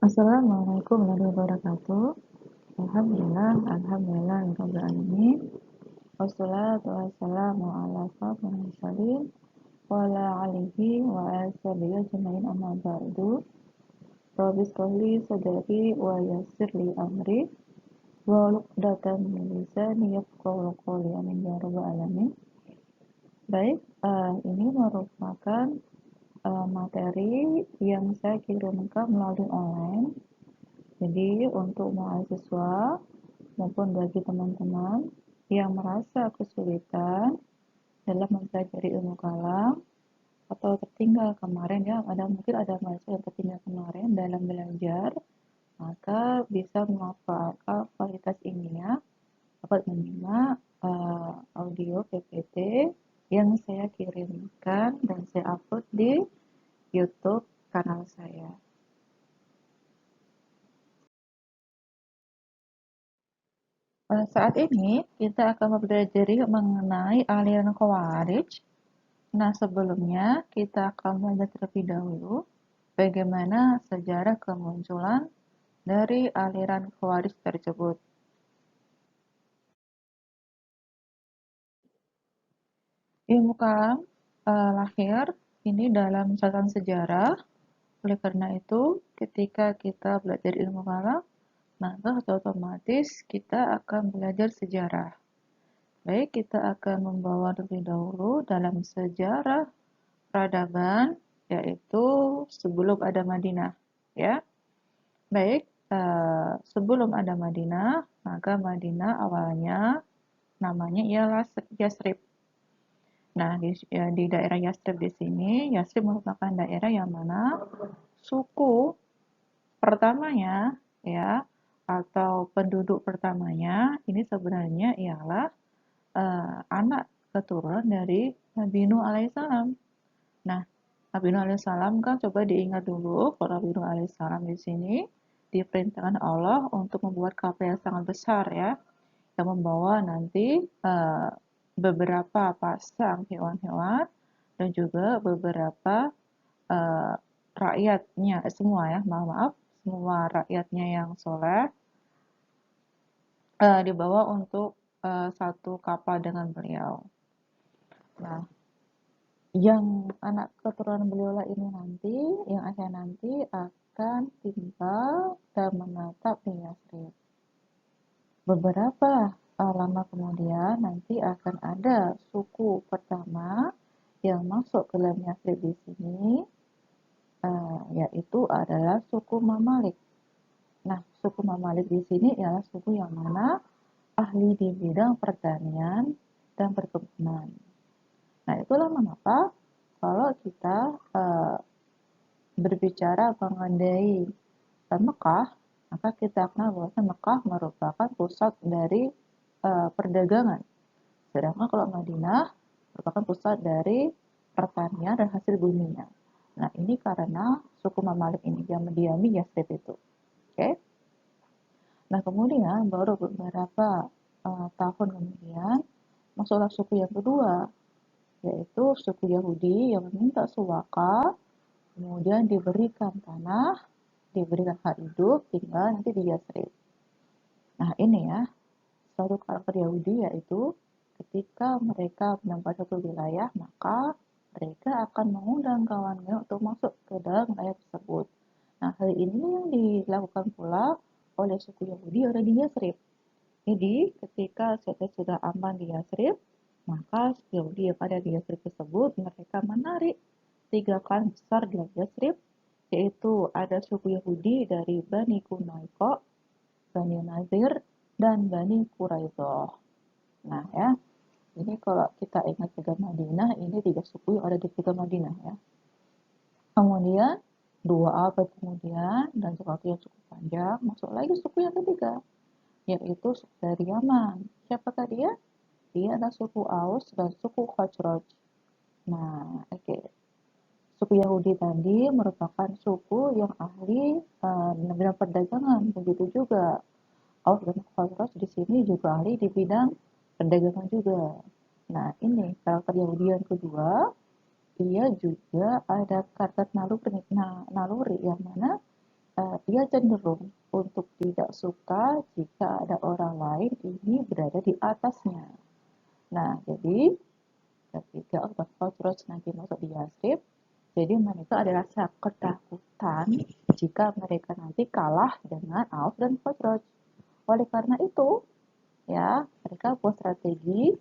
Assalamualaikum warahmatullahi wabarakatuh. Alhamdulillah, rabbil alamin. Wassalatu wassalamu ala asyrofil mursalin wa ala alihi wa ashabihi ajmain amma ba'du. Rabbi shrah li sadri wa yassir li amri wa uqdatan min lisani yafqahu qawli. Amin ya rabbal alamin. Baik, ini merupakan materi yang saya kirimkan melalui online. Jadi untuk mahasiswa maupun bagi teman-teman yang merasa kesulitan dalam mempelajari ilmu kalam atau tertinggal kemarin, ya, mungkin ada mahasiswa yang tertinggal kemarin dalam belajar, maka bisa memanfaatkan kualitas ini, ya, dapat menyimak audio PPT yang saya kirimkan dan saya upload di YouTube kanal saya. Saat ini kita akan mempelajari mengenai aliran Khawarij. Nah, sebelumnya kita akan belajar terlebih dahulu bagaimana sejarah kemunculan dari aliran Khawarij tersebut. Ilmu kalam lahir ini dalam catatan sejarah. Oleh karena itu, ketika kita belajar ilmu kalam, maka otomatis kita akan belajar sejarah. Baik, kita akan membawa terlebih dahulu dalam sejarah peradaban, yaitu sebelum ada Madinah, ya. Baik, sebelum ada Madinah, maka Madinah awalnya namanya ialah Yasrib. Nah, di daerah Yasrib di sini, Yasrib merupakan daerah yang mana suku pertamanya, ya, atau penduduk pertamanya ini sebenarnya ialah anak keturunan dari Nabi Nuh alaihissalam. Nah, Nabi Nuh alaihissalam kan coba diingat dulu kalau Nabi Nuh alaihissalam di sini diperintahkan Allah untuk membuat kapal yang sangat besar, ya, yang membawa nanti beberapa pasang hewan-hewan dan juga beberapa rakyatnya semua, ya, maaf, semua rakyatnya yang soleh dibawa untuk satu kapal dengan beliau. Nah, yang anak keturunan beliau lah ini nanti, yang akan nanti akan tinggal dan menetap di Yasrib. Beberapa lama kemudian nanti akan ada suku pertama yang masuk ke dalam Yasrib di sini, yaitu adalah suku Mamalik. Nah, suku Mamalik di sini ialah suku yang mana ahli di bidang pertanian dan perkebunan. Nah, itulah mengapa kalau kita berbicara mengenai Mekah, maka kita kenal bahwa Mekah merupakan pusat dari perdagangan. Sedangkan kalau Madinah merupakan pusat dari pertanian dan hasil buminya. Nah, ini karena suku Mamalik ini yang mendiami Yasrib itu. Oke. Nah, kemudian baru beberapa tahun kemudian masuklah suku yang kedua, yaitu suku Yahudi yang meminta suwaka, kemudian diberikan tanah, diberikan hak hidup, tinggal nanti di Yasrib. Nah, ini, ya, suatu karakter Yahudi, yaitu ketika mereka menempati satu wilayah, maka mereka akan mengundang kawannya untuk masuk ke dalam wilayah tersebut. Nah, hal ini yang dilakukan pula oleh suku Yahudi yang ada di Yasrib. Jadi, ketika sudah aman di Yasrib, maka suku Yahudi yang ada di Yasrib tersebut, mereka menarik 3 klan besar di Yasrib, yaitu ada suku Yahudi dari Bani Quraiza, Bani Nadir, dan Bani Quraiza. Nah, ya, ini kalau kita ingat juga Madinah, ini 3 suku yang ada di juga Madinah, ya. Kemudian 2 abad kemudian dan waktu yang cukup panjang, masuk lagi suku yang ketiga, yaitu suku dari Yaman. Siapakah dia? Dia adalah suku Aus dan suku Khazraj. Nah, oke. Suku Yahudi tadi merupakan suku yang ahli bidang perdagangan. Begitu juga Aus dan Khazraj di sini juga ahli di bidang perdagangan juga. Nah, ini karakter Yahudi yang kedua. Ia juga ada karakter naluri yang mana dia cenderung untuk tidak suka jika ada orang lain ini berada di atasnya. Nah, jadi ketika Khosroj nanti masuk di Yathrib, jadi mereka ada rasa ketakutan jika mereka nanti kalah dengan Aus dan Khosroj. Oleh karena itu, ya, mereka buat strategi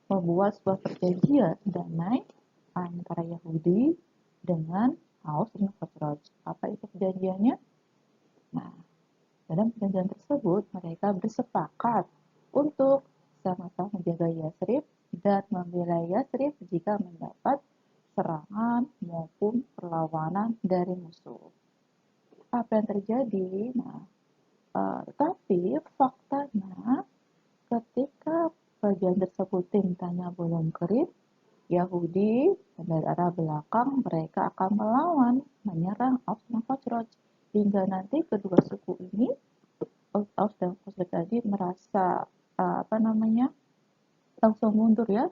membuat sebuah perjanjian damai antara Yahudi dengan Aus dan Khosroj. Apa itu perjanjiannya? Nah, dalam perjanjian tersebut mereka bersepakat untuk sama-sama menjaga Yathrib dan membela Yathrib jika mendapat serangan maupun perlawanan dari musuh. Apa yang terjadi? Nah, tapi faktanya ketika bagian tersebut tintanya belum kering, Yahudi dari arah belakang mereka akan melawan, menyerang Aus dan Khosroj hingga nanti kedua suku ini Aus dan Khosroj tadi merasa apa namanya langsung mundur ya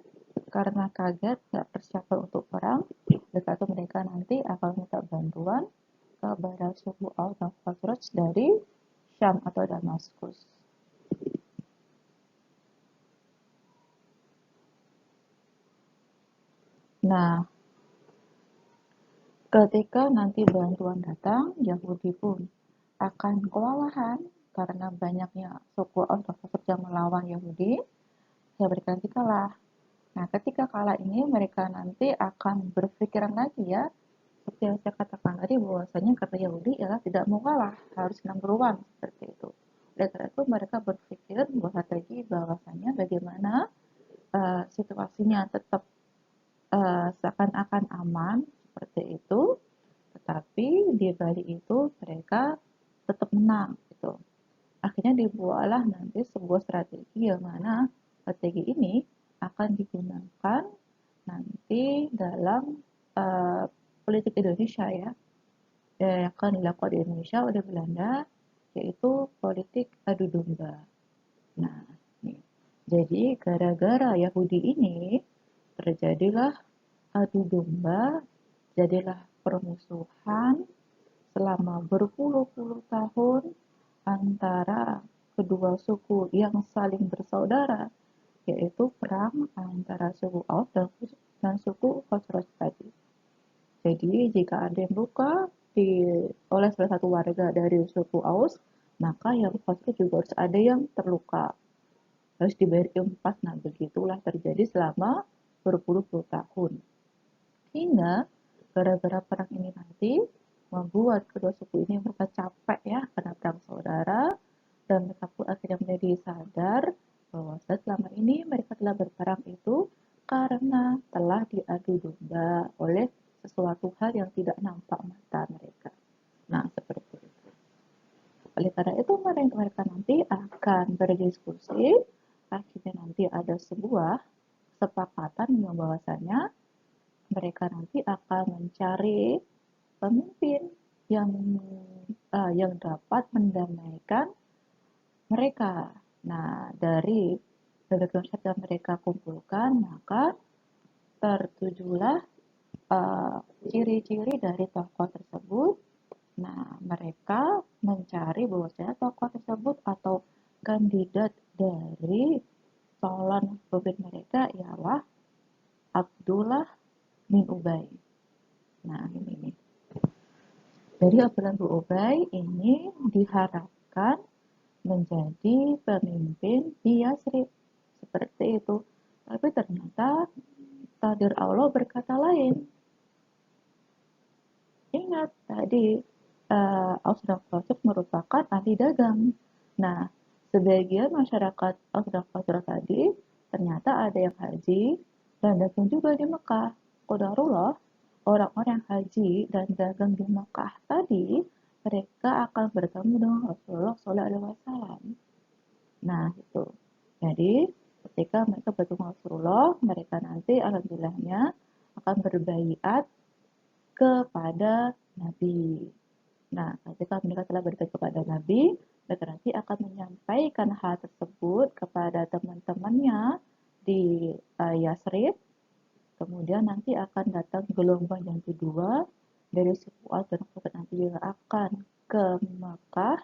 karena kaget nggak persiapan untuk perang. Dekat itu mereka nanti akan minta bantuan kepada suku Aus dan Khosroj dari Syam atau Damaskus. Nah, ketika nanti bantuan datang, Yahudi pun akan kewalahan karena banyaknya suku Aus dan Khosroj yang melawan Yahudi, ya mereka nanti kalah. Nah, ketika kalah ini mereka nanti akan berpikiran lagi ya, seperti yang saya katakan tadi bahwasanya kata Yahudi ialah tidak mau kalah, harus number one seperti itu. Oleh karena itu mereka berpikir bahwa strategi bahwasanya bagaimana situasinya tetap seakan-akan aman seperti itu, tetapi di balik itu mereka tetap menang gitu. Akhirnya dibuatlah nanti sebuah strategi yang mana strategi ini akan digunakan nanti dalam uh, politik Indonesia ya, yang akan dilakukan di Indonesia oleh Belanda, yaitu politik adu domba. Nah, nih. Jadi gara-gara Yahudi ini terjadilah adu domba, jadilah permusuhan selama berpuluh-puluh tahun antara kedua suku yang saling bersaudara, yaitu perang antara suku Aus dan suku Khosroj tadi. Jadi jika ada yang luka oleh salah satu warga dari suku Aus, maka yang Khosroj juga harus ada yang terluka, harus dibayar impas. Nah, begitulah terjadi selama berpuluh-puluh tahun. Hingga gara-gara perang ini nanti membuat kedua suku ini mereka capek ya karena perang saudara, dan mereka pun akhirnya menjadi sadar bahwa selama ini mereka telah berperang itu karena telah diadu domba oleh sesuatu hal yang tidak nampak mata mereka. Nah, seperti itu. Oleh karena itu, mereka nanti akan berdiskusi, akhirnya nanti ada sebuah kesepakatan yang bahwasanya mereka nanti akan mencari pemimpin yang yang dapat mendamaikan mereka. Nah, dari berbagai konsep yang mereka kumpulkan, maka tertujulah ciri-ciri dari tokoh tersebut. Nah, mereka mencari bahwasanya tokoh tersebut atau kandidat dari calon pemimpin mereka ialah Abdullah bin Ubay. Nah, ini nih. Jadi Abdullah bin Ubay ini diharapkan menjadi pemimpin di Yasrib. Seperti itu. Tapi ternyata takdir Allah berkata lain. Ingat tadi Aus dan Khosroj merupakan ahli dagang. Nah, sebagian masyarakat Aus dan Khosroj tadi ternyata ada yang haji dan dagang juga di Mekah. Qadarullah, orang-orang yang haji dan dagang di Mekah tadi mereka akan bertemu dengan Rasulullah SAW. Nah, itu. Jadi, ketika mereka bertemu Rasulullah, mereka nanti alhamdulillahnya akan berbaiat kepada Nabi. Nah, ketika mereka telah berikan kepada Nabi, mereka nanti akan menyampaikan hal tersebut kepada teman-temannya di Yasrib. Kemudian nanti akan datang gelombang yang kedua, dari suku Aus dan Khazraj nanti juga akan ke Makkah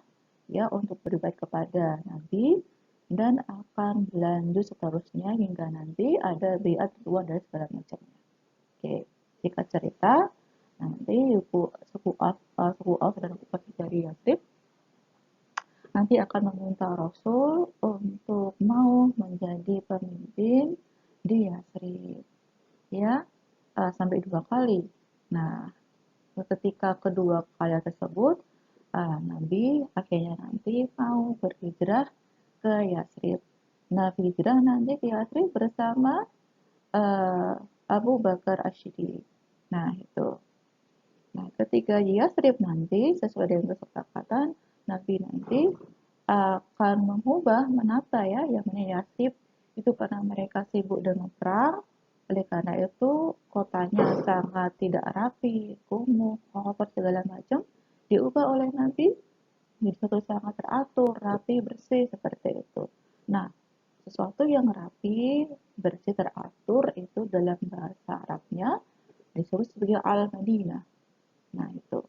ya untuk beribadah kepada Nabi dan akan berlanjut seterusnya hingga nanti ada baiat kedua dan segala macamnya. Oke, singkat cerita, nanti suku Aus dan suku Khazraj dari Yathrib nanti akan meminta Rasul untuk mau menjadi pemimpin di Yathrib ya, sampai 2 kali. Nah, ketika kedua kali tersebut, Nabi akhirnya nanti mau berhijrah ke Yathrib. Nah, hijrah nanti ke Yathrib bersama Abu Bakar Ash-Shiddiq. Nah, itu. Nah, ketika di Yathrib nanti, sesuai dengan kesepakatan, Nabi nanti akan mengubah menata ya, yang namanya Yathrib itu karena mereka sibuk dengan perang. Oleh karena itu, kotanya sangat tidak rapi, kumuh, kotor segala macam, diubah oleh Nabi menjadi sesuatu sangat teratur, rapi, bersih seperti itu. Nah, sesuatu yang rapi, bersih, teratur itu dalam bahasa Arabnya disebut sebagai Al-Madinah. Nah, itu.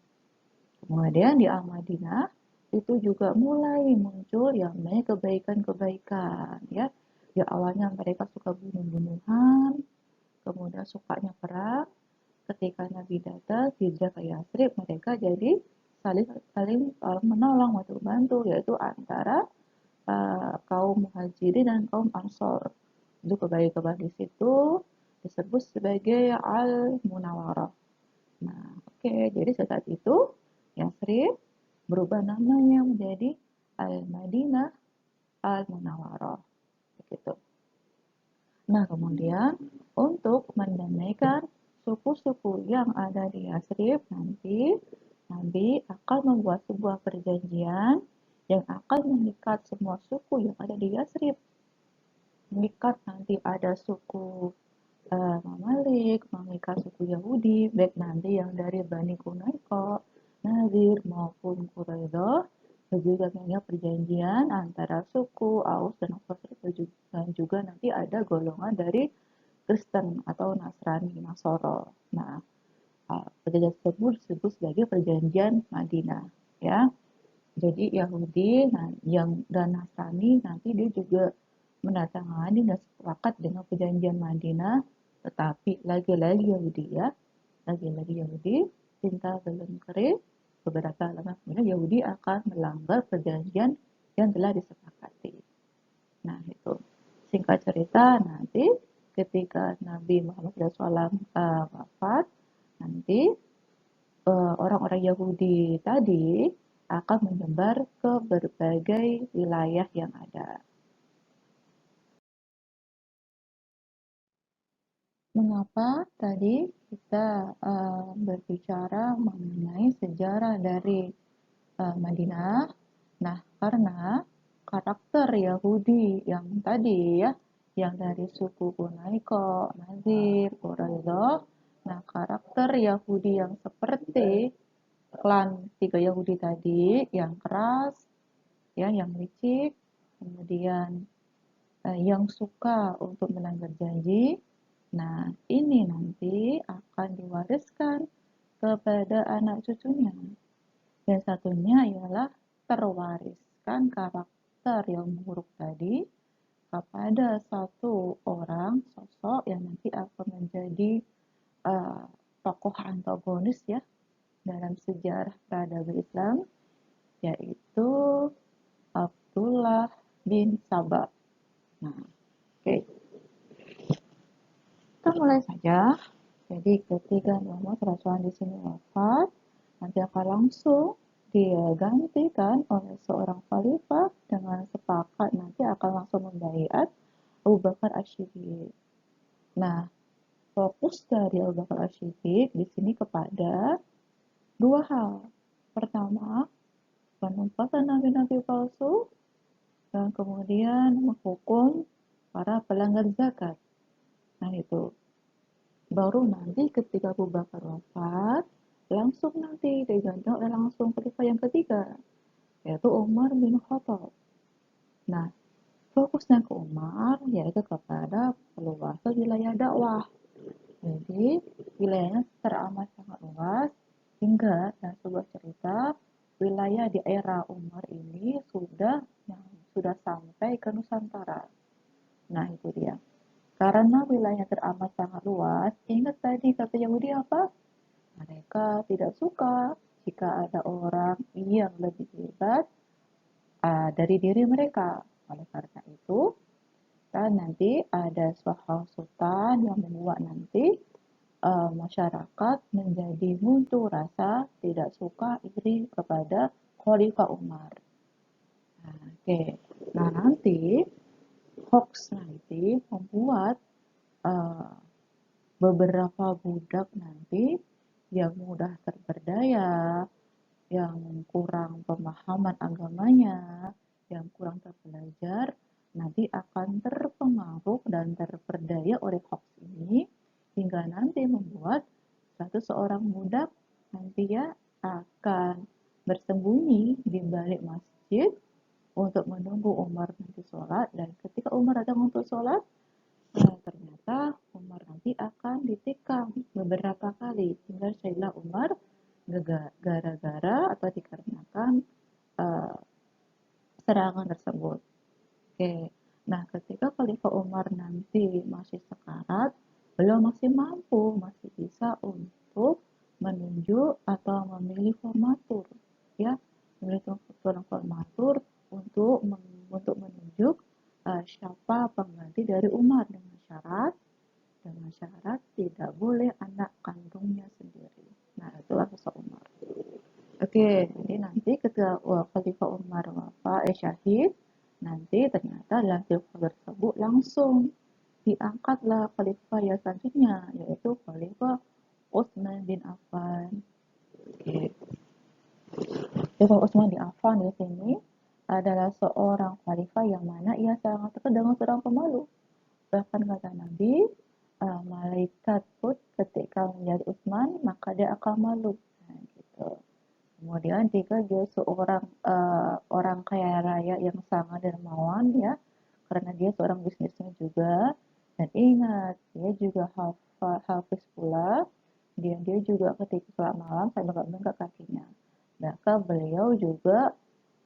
Kemudian di Al-Madinah itu juga mulai muncul yang namanya kebaikan-kebaikan ya. Ya awalnya mereka suka bunuh-bunuhan, kemudian sukanya perang. Ketika Nabi datang hijrah ke Yathrib, mereka jadi saling saling menolong atau bantu yaitu antara kaum Muhajirin dan kaum Ansor. Itu kebaikan di situ disebut sebagai Al-Munawarah. Nah, oke, jadi saat itu Yathrib berubah namanya menjadi Al-Madinah Al-Munawwarah. Begitu. Nah, kemudian untuk mendamaikan suku-suku yang ada di Yathrib nanti Nabi akan membuat sebuah perjanjian yang akan mengikat semua suku yang ada di Yathrib. Mengikat nanti ada suku Mamalik, mengikat suku Yahudi, baik nanti yang dari Bani Quraisy, Nazir maupun Quraidah, dan juga punya perjanjian antara suku Aus dan Khazraj dan juga nanti ada golongan dari Kristen atau Nasrani, Nasoro. Nah, perjanjian tersebut disebut sebagai perjanjian Madinah, ya. Jadi Yahudi yang dan Nasrani nanti dia juga menandatangani dan sepakat dengan perjanjian Madinah, tetapi lagi-lagi Yahudi ya, lagi-lagi Yahudi cinta belum kering, beberapa lama kemudian Yahudi akan melanggar perjanjian yang telah disepakati. Nah itu singkat cerita nanti ketika Nabi Muhammad SAW wafat, nanti orang-orang Yahudi tadi akan menyebar ke berbagai wilayah yang ada. Mengapa tadi kita berbicara mengenai sejarah dari Madinah? Nah, karena karakter Yahudi yang tadi ya, yang dari suku Quraisy, Nazir, Quraidah, nah karakter Yahudi yang seperti klan tiga Yahudi tadi, yang keras, ya, yang licik, kemudian yang suka untuk melanggar janji. Nah, ini nanti akan diwariskan kepada anak cucunya. Dan satunya ialah terwariskan karakter yang buruk tadi kepada satu orang sosok yang nanti akan menjadi uh, tokoh antagonis ya dalam sejarah peradaban Islam, yaitu Abdullah bin Sabah. Nah, oke. Kita mulai saja. Jadi ketika Muhammad Rasulullah di sini wafat, nanti akan langsung digantikan oleh seorang khalifah dengan sepakat nanti akan langsung membaiat Abu Bakar Ash-Shiddiq. Nah, fokus dari Abu Bakar Ash-Shiddiq di sini kepada dua hal. Pertama, penuntasan nabi-nabi palsu dan kemudian menghukum para pelanggar zakat. Nah, itu. Baru nanti ketika Abu Bakar wafat, langsung nanti diganti oleh langsung khalifah yang ketiga, yaitu Umar bin Khattab. Nah, fokusnya ke Umar yaitu kepada perluasan wilayah dakwah. Jadi, wilayahnya teramat sangat luas hingga dalam sebuah cerita wilayah di era Umar ini sudah sampai ke Nusantara. Nah, itu dia. Karena wilayahnya teramat sangat luas, ingat tadi kata Yahudi apa? Mereka tidak suka jika ada orang yang lebih hebat dari diri mereka. Oleh karena itu, kan nanti ada seorang sultan yang membuat nanti masyarakat menjadi muncul rasa tidak suka iri kepada Khalifah Umar. Nah, oke. Nah, nanti hoax nanti membuat uh, beberapa budak nanti yang mudah terperdaya, yang kurang pemahaman agamanya, yang kurang terpelajar, nanti akan terpengaruh dan terperdaya oleh hoax ini hingga nanti membuat seorang budak nanti ya akan bersembunyi di balik masjid untuk menunggu Umar nanti sholat, dan ketika Umar datang untuk sholat, ternyata Umar nanti akan ditikam beberapa kali hingga Sayyidina Umar gara-gara atau dikarenakan uh, serangan tersebut. Oke, nah ketika Khalifah Umar nanti masih sekarat, beliau masih mampu, masih bisa untuk menunjuk atau memilih formatur, ya, memilih seorang formatur untuk menunjuk siapa pengganti dari Umar dengan syarat tidak boleh anak kandungnya sendiri. Nah, itulah sosok Umar. Oke, jadi nanti ketika Khalifah Umar syahid, nanti ternyata dalam khilafah tersebut langsung diangkatlah khalifah yang selanjutnya, yaitu Khalifah Utsman bin Affan. Oke, Khalifah Utsman bin Affan di sini adalah seorang khalifah yang mana ia sangat terkenal seorang pemalu. Bahkan kata Nabi, malaikat pun ketika melihat Utsman maka dia akan malu. Nah, gitu. Kemudian jika dia seorang orang kaya raya yang sangat dermawan, ya, karena dia seorang bisnismen juga, dan ingat dia juga hafiz pula, dia juga ketika sholat malam saya bengkak-bengkak kakinya. Maka beliau juga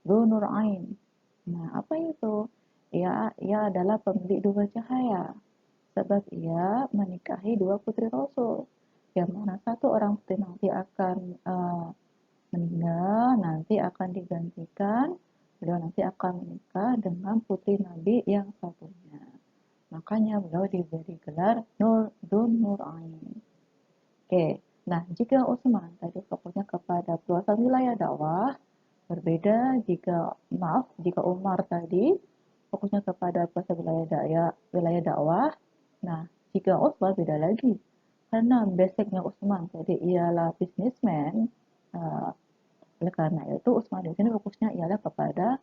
Dzunur Ain. Nah, apa itu? Ia adalah pemilik dua cahaya, sebab ia menikahi dua putri Rasul, yang mana satu orang putri nanti akan meninggal, nanti akan digantikan, beliau nanti akan menikah dengan putri Nabi yang satunya. Makanya beliau diberi gelar Dun Nur Ain. Oke, nah jika Utsman tadi fokusnya kepada peluasan wilayah dakwah, berbeda jika Umar tadi fokusnya kepada peluasan wilayah dakwah. Nah, jika Utsman beda lagi, karena basicnya Utsman tadi ialah businessman, uh, oleh karena itu Utsman di sini fokusnya ialah kepada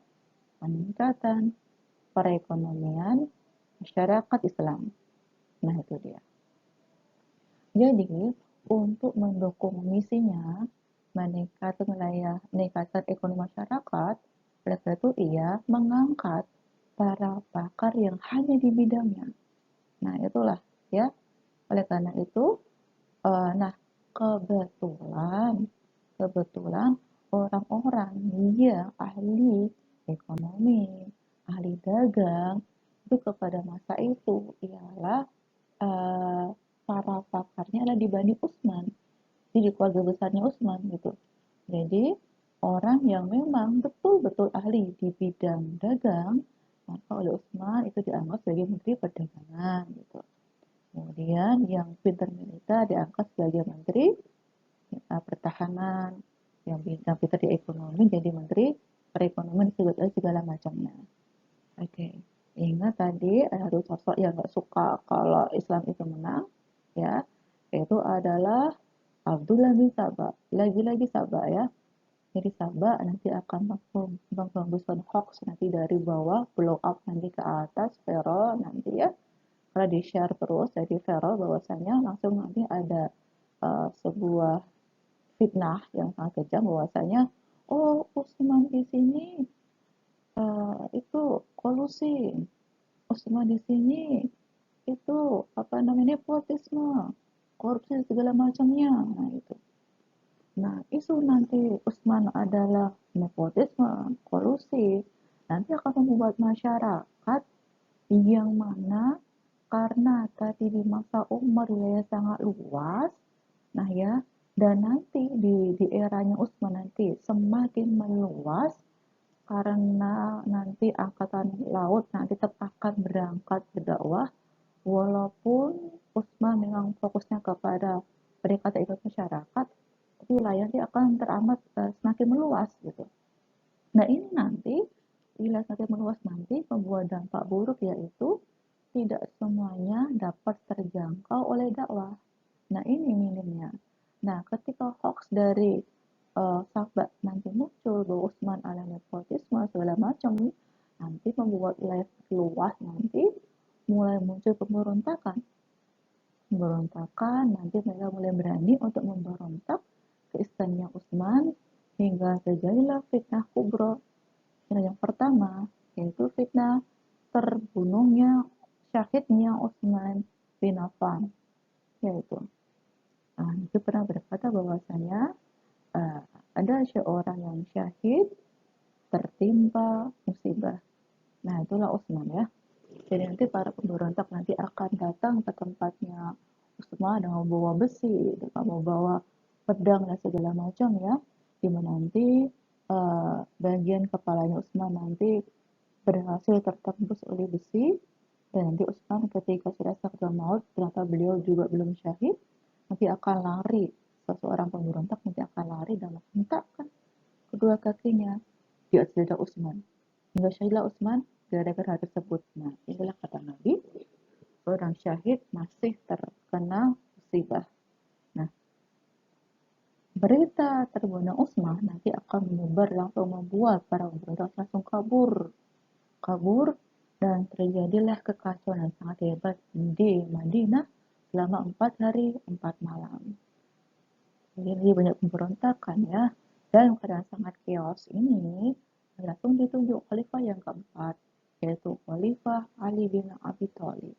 peningkatan perekonomian masyarakat Islam. Nah, itu dia. Jadi, untuk mendukung misinya meningkatkan ekonomi masyarakat, oleh karena itu ia mengangkat para pakar yang hanya di bidangnya. Nah, itulah ya. Oleh karena itu, nah kebetulan kebetulan orang-orang yang ahli ekonomi, ahli dagang itu kepada masa itu ialah uh, para pakarnya adalah di Bani Utsman, jadi keluarga besarnya Utsman gitu. Jadi orang yang memang betul-betul ahli di bidang dagang, maka oleh Utsman itu dianggap sebagai menteri perdagangan gitu. Kemudian yang pintar militer diangkat sebagai menteri pertahanan, yang pintar di ekonomi jadi menteri perekonomian segala macamnya. Oke, ingat tadi ada satu sosok yang nggak suka kalau Islam itu menang, ya, yaitu adalah Abdullah bin Sabah. Lagi-lagi Sabah, ya. Jadi Sabah nanti akan menghembuskan hoax nanti dari bawah, blow up nanti ke atas, Vero nanti ya. Kalau di share terus dari Vero bahwasanya langsung nanti ada sebuah fitnah yang sangat kejam bahwasanya, oh, Usman di sini itu kolusi, Usman di sini itu apa namanya nepotisme, korupsi segala macamnya, nah itu. Nah, isu nanti Usman adalah nepotisme, kolusi, nanti akan membuat masyarakat yang mana karena tadi di masa Umar wilayah sangat luas, nah ya, dan nanti di eranya Utsman nanti semakin meluas karena nanti angkatan laut nanti tetap akan berangkat berdakwah, walaupun Utsman memang fokusnya kepada pendekatan ikut masyarakat, tapi wilayahnya akan teramat semakin meluas gitu. Nah ini nanti bila semakin meluas nanti membuat dampak buruk, yaitu tidak semuanya dapat terjangkau oleh dakwah. Nah ini minimnya. Nah ketika hoax dari sahabat nanti muncul bahwa Utsman ala nepotisme segala macam, nanti membuat wilayah luas nanti mulai muncul pemberontakan. Pemberontakan nanti mereka mulai berani untuk memberontak ke istananya Utsman hingga terjadilah fitnah kubro. Nah, yang pertama yaitu fitnah terbunuhnya syahidnya Utsman bin Affan, yaitu itu pernah berkata bahwasanya uh, ada seorang yang syahid tertimpa musibah. Nah itulah Utsman ya. Jadi nanti para pemberontak nanti akan datang ke tempatnya Utsman dengan membawa besi, dengan membawa pedang dan segala macam ya. Dimana nanti bagian kepalanya Utsman nanti berhasil tertembus oleh besi, dan nanti Utsman ketika sudah sakaratul maut ternyata beliau juga belum syahid, nanti akan lari, seseorang pemberontak nanti akan lari dan menghentakkan kedua kakinya di atas dada Utsman hingga syahidlah Utsman gara-gara hal tersebut. Nah inilah kata Nabi, orang syahid masih terkena musibah. Nah berita terbunuh Utsman nanti akan menyebar langsung membuat para pemberontak langsung kabur, dan terjadilah kekacauan yang sangat hebat di Madinah selama 4 hari 4 malam. Jadi banyak pemberontakan ya, dan keadaan sangat chaos ini langsung ditunjuk khalifah yang keempat, yaitu Khalifah Ali bin Abi Thalib.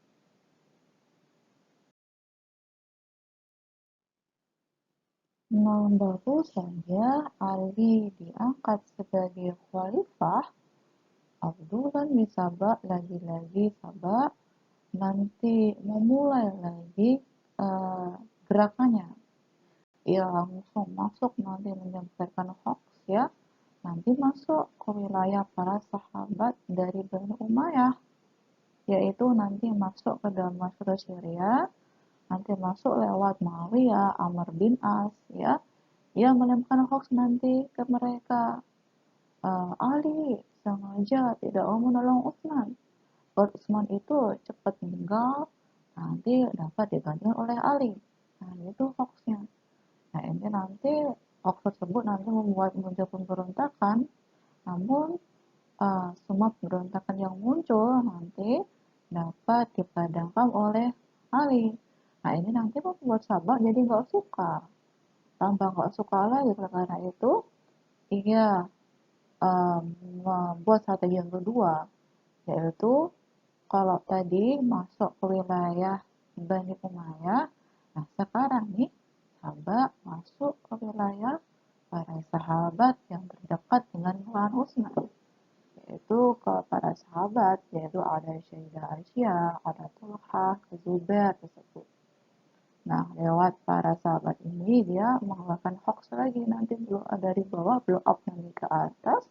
Nah, baru saja Ali diangkat sebagai khalifah, Abdullah bin Sabah lagi-lagi Sabah nanti memulai lagi gerakannya. Ia langsung masuk nanti menyebarkan hoax ya. Nanti masuk ke wilayah para sahabat dari Bani Umayyah, yaitu nanti masuk ke Damaskus Syria, nanti masuk lewat Muawiyah, Amr bin As ya. Ia melemparkan hoax nanti ke mereka. Ali sengaja tidak mau menolong Utsman. Utsman itu cepat meninggal, nanti dapat digantikan oleh Ali. Nah, itu hoaxnya. Nah, ini nanti hoax tersebut nanti membuat muncul pemberontakan, namun semua pemberontakan yang muncul nanti dapat dipadamkan oleh Ali. Nah, ini nanti membuat Sabah jadi nggak suka. Tambah nggak suka lagi karena itu, ia membuat strategi yang kedua, yaitu kalau tadi masuk ke wilayah Bani Umayyah, nah sekarang nih Sabah masuk ke wilayah para sahabat yang terdekat dengan klan Utsman, yaitu ke para sahabat, yaitu ada Sayyidah Aisyah, ada Talha, Zubair tersebut. Nah, lewat para sahabat ini dia mengeluarkan hoax lagi, nanti belum ada di bawah, blow up nanti ke atas,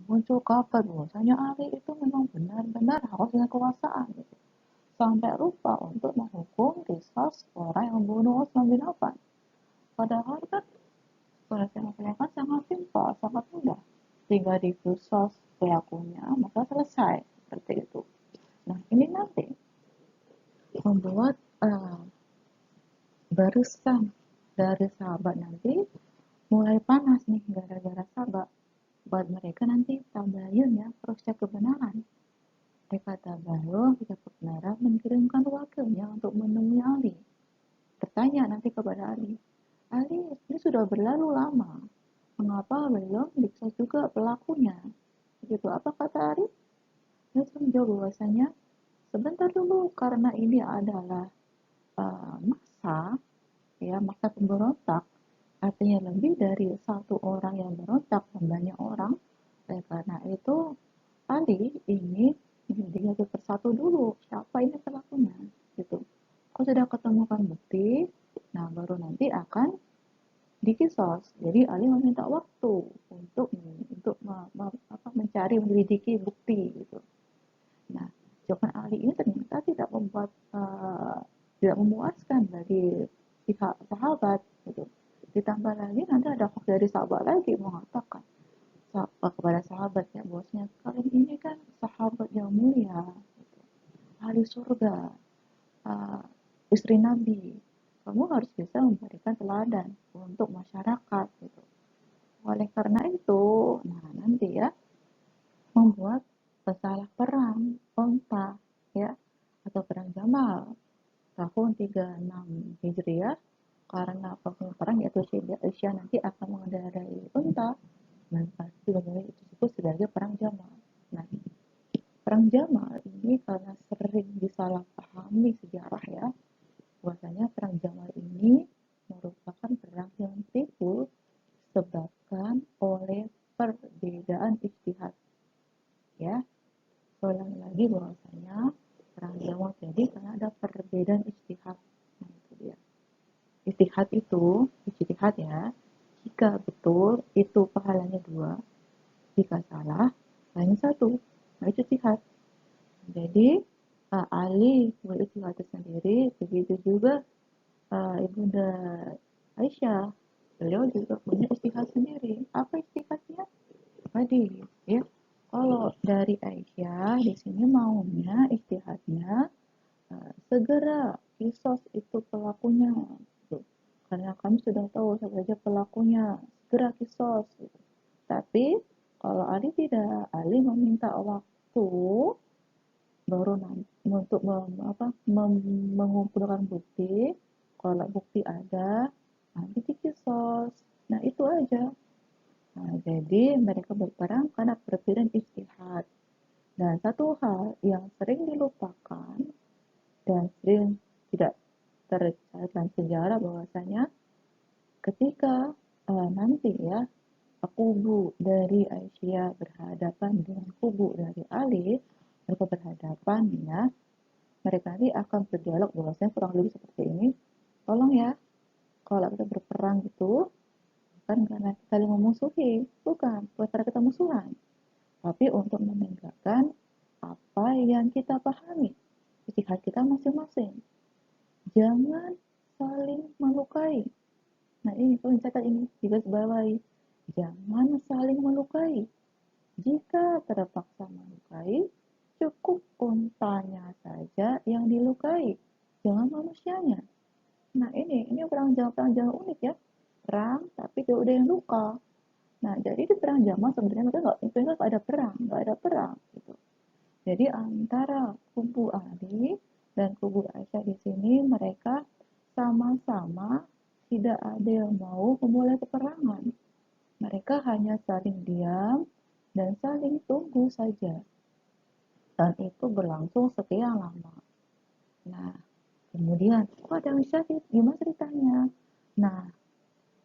muncul kabar bahwasanya Ali itu memang benar-benar haus dengan kekuasaan gitu. Sampai lupa untuk menghukum kisos orang yang membunuh Utsman bin Affan. Padahal kan penyelesaian kan sangat simpel, sangat mudah. Tinggal dikisos pelakunya, maka selesai. Seperti itu. Nah, ini nanti membuat barisan dari sahabat nanti mulai panas nih gara-gara sahabat. Buat mereka nanti tabayun ya, proses kebenaran. Mereka tabayun jika kebenaran mengirimkan wakilnya untuk menemui Ali. Bertanya nanti kepada Ali, Ali, ini sudah berlalu lama. Mengapa belum bisa juga pelakunya? Begitu apa kata Ali? Dia menjawab bahwasanya sebentar dulu karena ini adalah masa ya, masa pemberontak. Artinya lebih dari satu orang yang berontak dan banyak orang. Oleh karena itu, Ali ini dia persatu dulu siapa ini pelakunya gitu. Kau sudah ketemukan bukti, nah baru nanti akan dikisos. Jadi Ali meminta waktu untuk mencari menyelidiki bukti gitu. Nah, jawaban Ali ini ternyata tidak memuaskan bagi pihak sahabat gitu. Ditambah lagi nanti ada hoax dari sahabat lagi mengatakan kepada sahabatnya bosnya, kalian ini kan sahabat yang mulia, gitu. Ahli surga, uh, istri Nabi, kamu harus bisa memberikan teladan untuk masyarakat gitu. Oleh karena itu, nah nanti ya membuat pesalah perang Onta ya atau perang Jamal tahun 36 Hijriah, karena perang yaitu Aisyah nanti akan mengendarai unta dan pasti itu disebut sebagai perang Jamal. Nah, perang Jamal ini karena sering disalahpahami sejarah ya, bahwasanya perang Jamal ini merupakan perang yang timbul disebabkan oleh perbedaan ijtihad ya. Ulangi lagi bahwasanya perang Jamal jadi karena ada perbedaan ijtihad. Nah, itu dia. Ijtihad ya. Jika betul itu pahalanya 2, jika salah hanya 1. Nah, itu ijtihad. Jadi Ali berijtihad sendiri, begitu juga Ibunda Aisyah. Beliau juga punya ijtihad sendiri. Apa ijtihadnya? Tadi ya. Kalau dari Aisyah di sini maunya ijtihadnya segera kisos itu pelakunya gitu. Karena kami sudah tahu siapa saja pelakunya, segera kisos gitu. Tapi kalau Ali tidak, Ali meminta waktu baru nanti untuk mengumpulkan bukti. Kalau bukti ada, nanti dikisos. Nah itu aja. Nah, jadi mereka berperang karena perbedaan ijtihad. Dan satu hal yang sering dilupakan dan sering tidak tercatat dalam sejarah bahwasanya ketika nanti ya kubu dari Aisyah berhadapan dengan kubu dari Ali, mereka berhadapan ya, mereka nanti akan berdialog bahwasanya kurang lebih seperti ini. Tolong ya, kalau kita berperang itu bukan karena kita saling memusuhi, bukan karena kita musuhan, tapi untuk menegakkan apa yang kita pahami, ijtihad kita masing-masing. Jangan saling melukai. Nah ini poin catat ini, digarisbawahi. Jangan saling melukai. Jika terpaksa melukai, cukup untanya saja yang dilukai, jangan manusianya. Nah ini perang Jamal unik ya. Perang tapi tidak ada yang luka. Nah jadi di perang Jamal sebenarnya nggak ada perang, nggak ada perang gitu. Jadi antara kubu Ali dan kubu Aisyah di sini mereka sama-sama tidak ada yang mau memulai peperangan. Mereka hanya saling diam dan saling tunggu saja. Dan itu berlangsung sekian lama. Nah, kemudian kok ada yang syahid? Gimana ceritanya? Nah,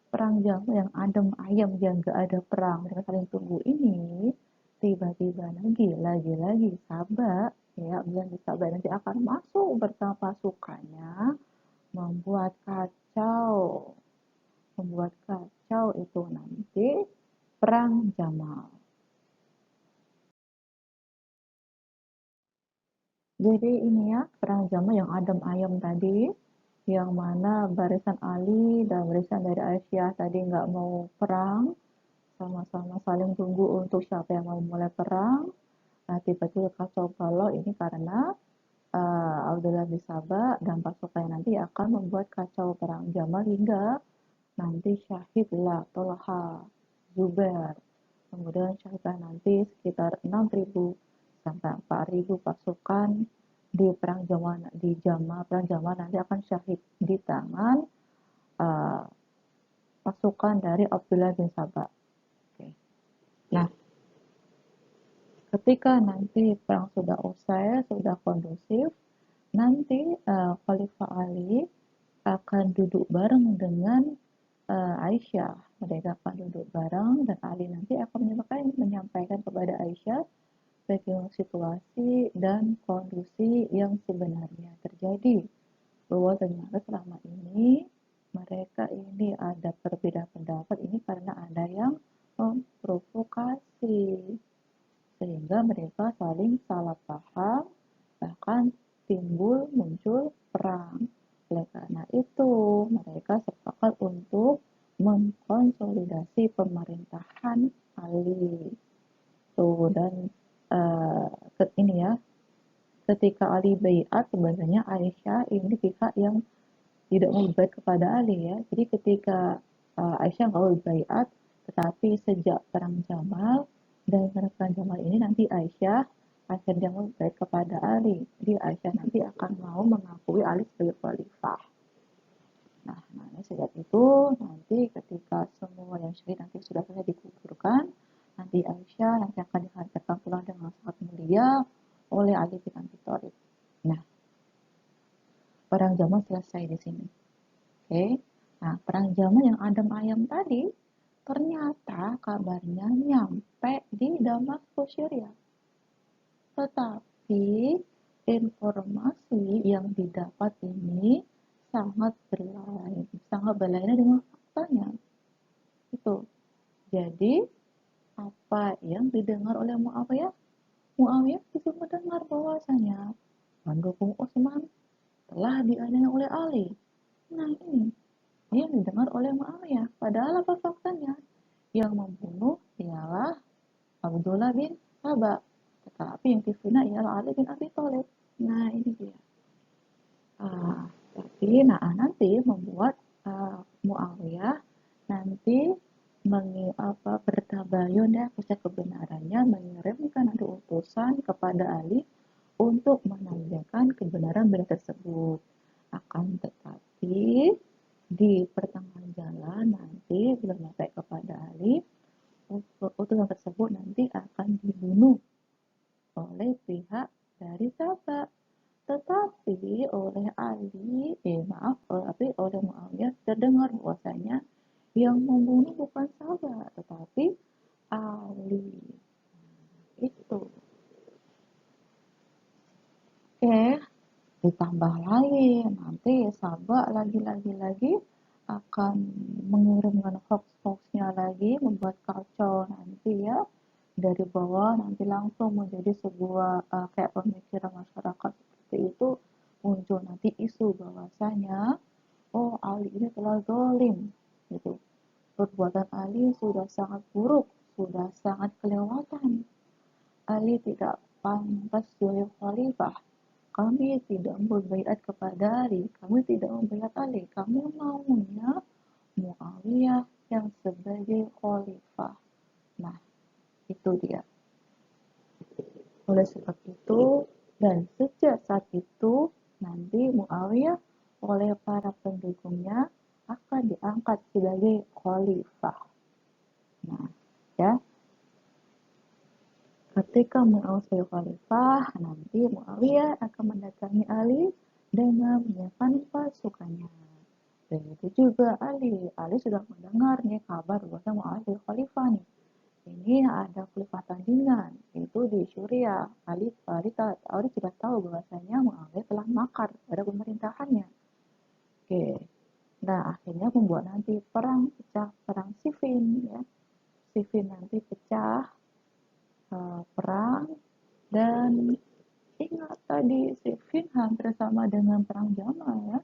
perang Jamal yang adem ayam yang gak ada perang mereka saling tunggu ini tiba-tiba lagi Sabah ya bilang di Sabah nanti akan masuk bersama pasukannya membuat kacau itu nanti perang Jamal. Jadi ini ya perang Jamal yang adem ayam tadi, yang mana barisan Ali dan barisan dari Aisyah tadi nggak mau perang, sama-sama saling tunggu untuk siapa yang mau mulai perang. Nah, tiba-tiba kacau balau ini karena Abdullah bin Sabah dan pasukannya nanti akan membuat kacau perang Jamal hingga nanti syahidlah Tolha, Zubair. Kemudian syahidlah nanti sekitar 6.000 sampai 4.000 pasukan di perang Jamal perang Jamal nanti akan syahid di tangan uh, pasukan dari Abdullah bin Sabah. Oke. Nah, ketika nanti perang sudah usai, sudah kondusif, nanti Khalifah Ali akan duduk bareng dengan Aisyah. Mereka akan duduk bareng dan Ali nanti akan menyampaikan kepada Aisyah bagaimana situasi dan kondisi yang sebenarnya terjadi. Bahwa ternyata selama ini mereka ini ada perbedaan pendapat ini karena ada yang memprovokasi sehingga mereka saling salah paham, bahkan muncul perang. Oleh karena itu, mereka sepakat untuk mengkonsolidasi pemerintahan Ali. Tuh, dan ini ya, ketika Ali baiat sebenarnya Aisyah ini pihak yang tidak mau baiat kepada Ali ya. Jadi ketika Aisyah nggak mau baiat, tetapi sejak perang Jamal dan perang Jamal ini nanti Aisyah akhirnya mau baiat kepada Ali. Jadi Aisyah nanti akan mau mengakui Ali sebagai khalifah. Nah, sejak itu nanti ketika semua yang syahid nanti sudah selesai dikuburkan, nanti Aisyah nanti akan dihantarkan pulang dengan sangat mulia oleh Ali bin Abi Thalib. Nah, perang Jamal selesai di sini. Oke. Nah, perang Jamal yang Adam ayam tadi ternyata kabarnya nyampe di Damaskus, Syria. Tetapi informasi yang didapat ini sangat berlainan dengan faktanya. Itu. Jadi, apa yang didengar oleh Muawiyah? Muawiyah itu mendengar bahwasanya pendukung Utsman telah dianiaya oleh Ali. Nah, ini yang didengar oleh Muawiyah. Padahal apa faktanya? Yang membunuh ialah Abdullah bin Sabah. Tetapi yang difitnah ialah Ali bin Abi Thalib. Nah, ini dia. Tapi nanti membuat Muawiyah nanti bertabayun ya percaya kebenarannya mengirimkan ada utusan kepada Ali untuk menanyakan kebenaran berita tersebut. Akan tetapi di pertengahan jalan nanti belum sampai kepada Ali, utusan tersebut nanti akan dibunuh oleh pihak dari Sabah. Tetapi oleh oleh Muawiyah terdengar bahwasanya yang membunuh bukan Sabah, tetapi Ali. Itu. Oke, ditambah lagi nanti Sabah lagi akan mengirimkan hoax-hoaxnya lagi, membuat kacau nanti ya dari bawah nanti langsung menjadi sebuah kayak pemikiran masyarakat seperti itu, muncul nanti isu bahwasanya oh Ali ini telah zalim gitu, perbuatan Ali sudah sangat buruk, sudah sangat kelewatan, Ali tidak pantas jadi khalifah, kami tidak berbaiat kepada Ali, kami tidak membaiat Ali, kami maunya Muawiyah yang sebagai khalifah. Nah, itu dia. Oleh sebab itu, dan sejak saat itu, nanti Muawiyah oleh para pendukungnya akan diangkat sebagai khalifah. Nah, ya, ketika Muawiyah sebagai khalifah, nanti Muawiyah akan mendatangi Ali dengan menyiapkan pasukannya. Begitu juga Ali. Ali sudah mendengar nih kabar bahwa Muawiyah sebagai khalifah nih. Ini ada khalifah tandingan, itu di Syria. Ali sudah tahu bahwasanya Muawiyah telah makar pada pemerintahannya. Oke. Nah, akhirnya membuat nanti perang Siffin ya. Siffin nanti pecah, perang, dan ingat tadi Siffin hampir sama dengan perang Jamal ya.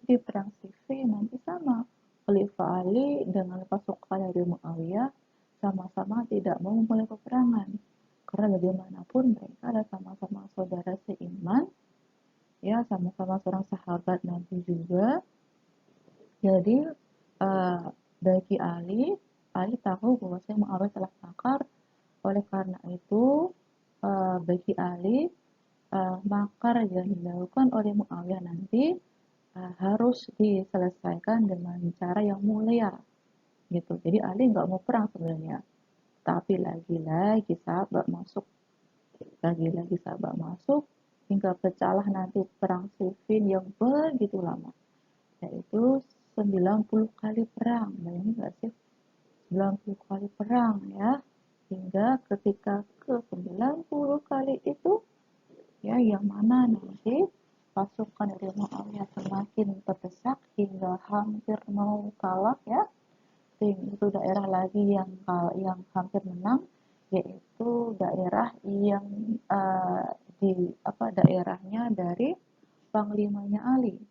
Di perang Siffin nanti sama. Khalifah Ali dengan pasukan dari Muawiyah sama-sama tidak mau memulai peperangan. Karena bagaimanapun mereka adalah sama-sama saudara seiman, ya sama-sama seorang sahabat Nabi juga. Jadi bagi Ali tahu bahwa saya Muawiyah telah makar. Oleh karena itu bagi Ali makar yang dilakukan oleh Muawiyah nanti harus diselesaikan dengan cara yang mulia gitu. Jadi Ali nggak mau perang sebenarnya, tapi lagi-lagi sahabat masuk hingga pecahlah nanti perang Siffin yang begitu lama, yaitu 90 kali perang. Bayangin nggak sih? 90 kali perang ya. Hingga ketika ke 90 kali itu, ya yang mana nanti pasukan dari Muawiyah semakin terdesak hingga hampir mau kalah ya. Itu daerah lagi yang hampir menang, yaitu daerah yang di daerahnya dari panglimanya Ali,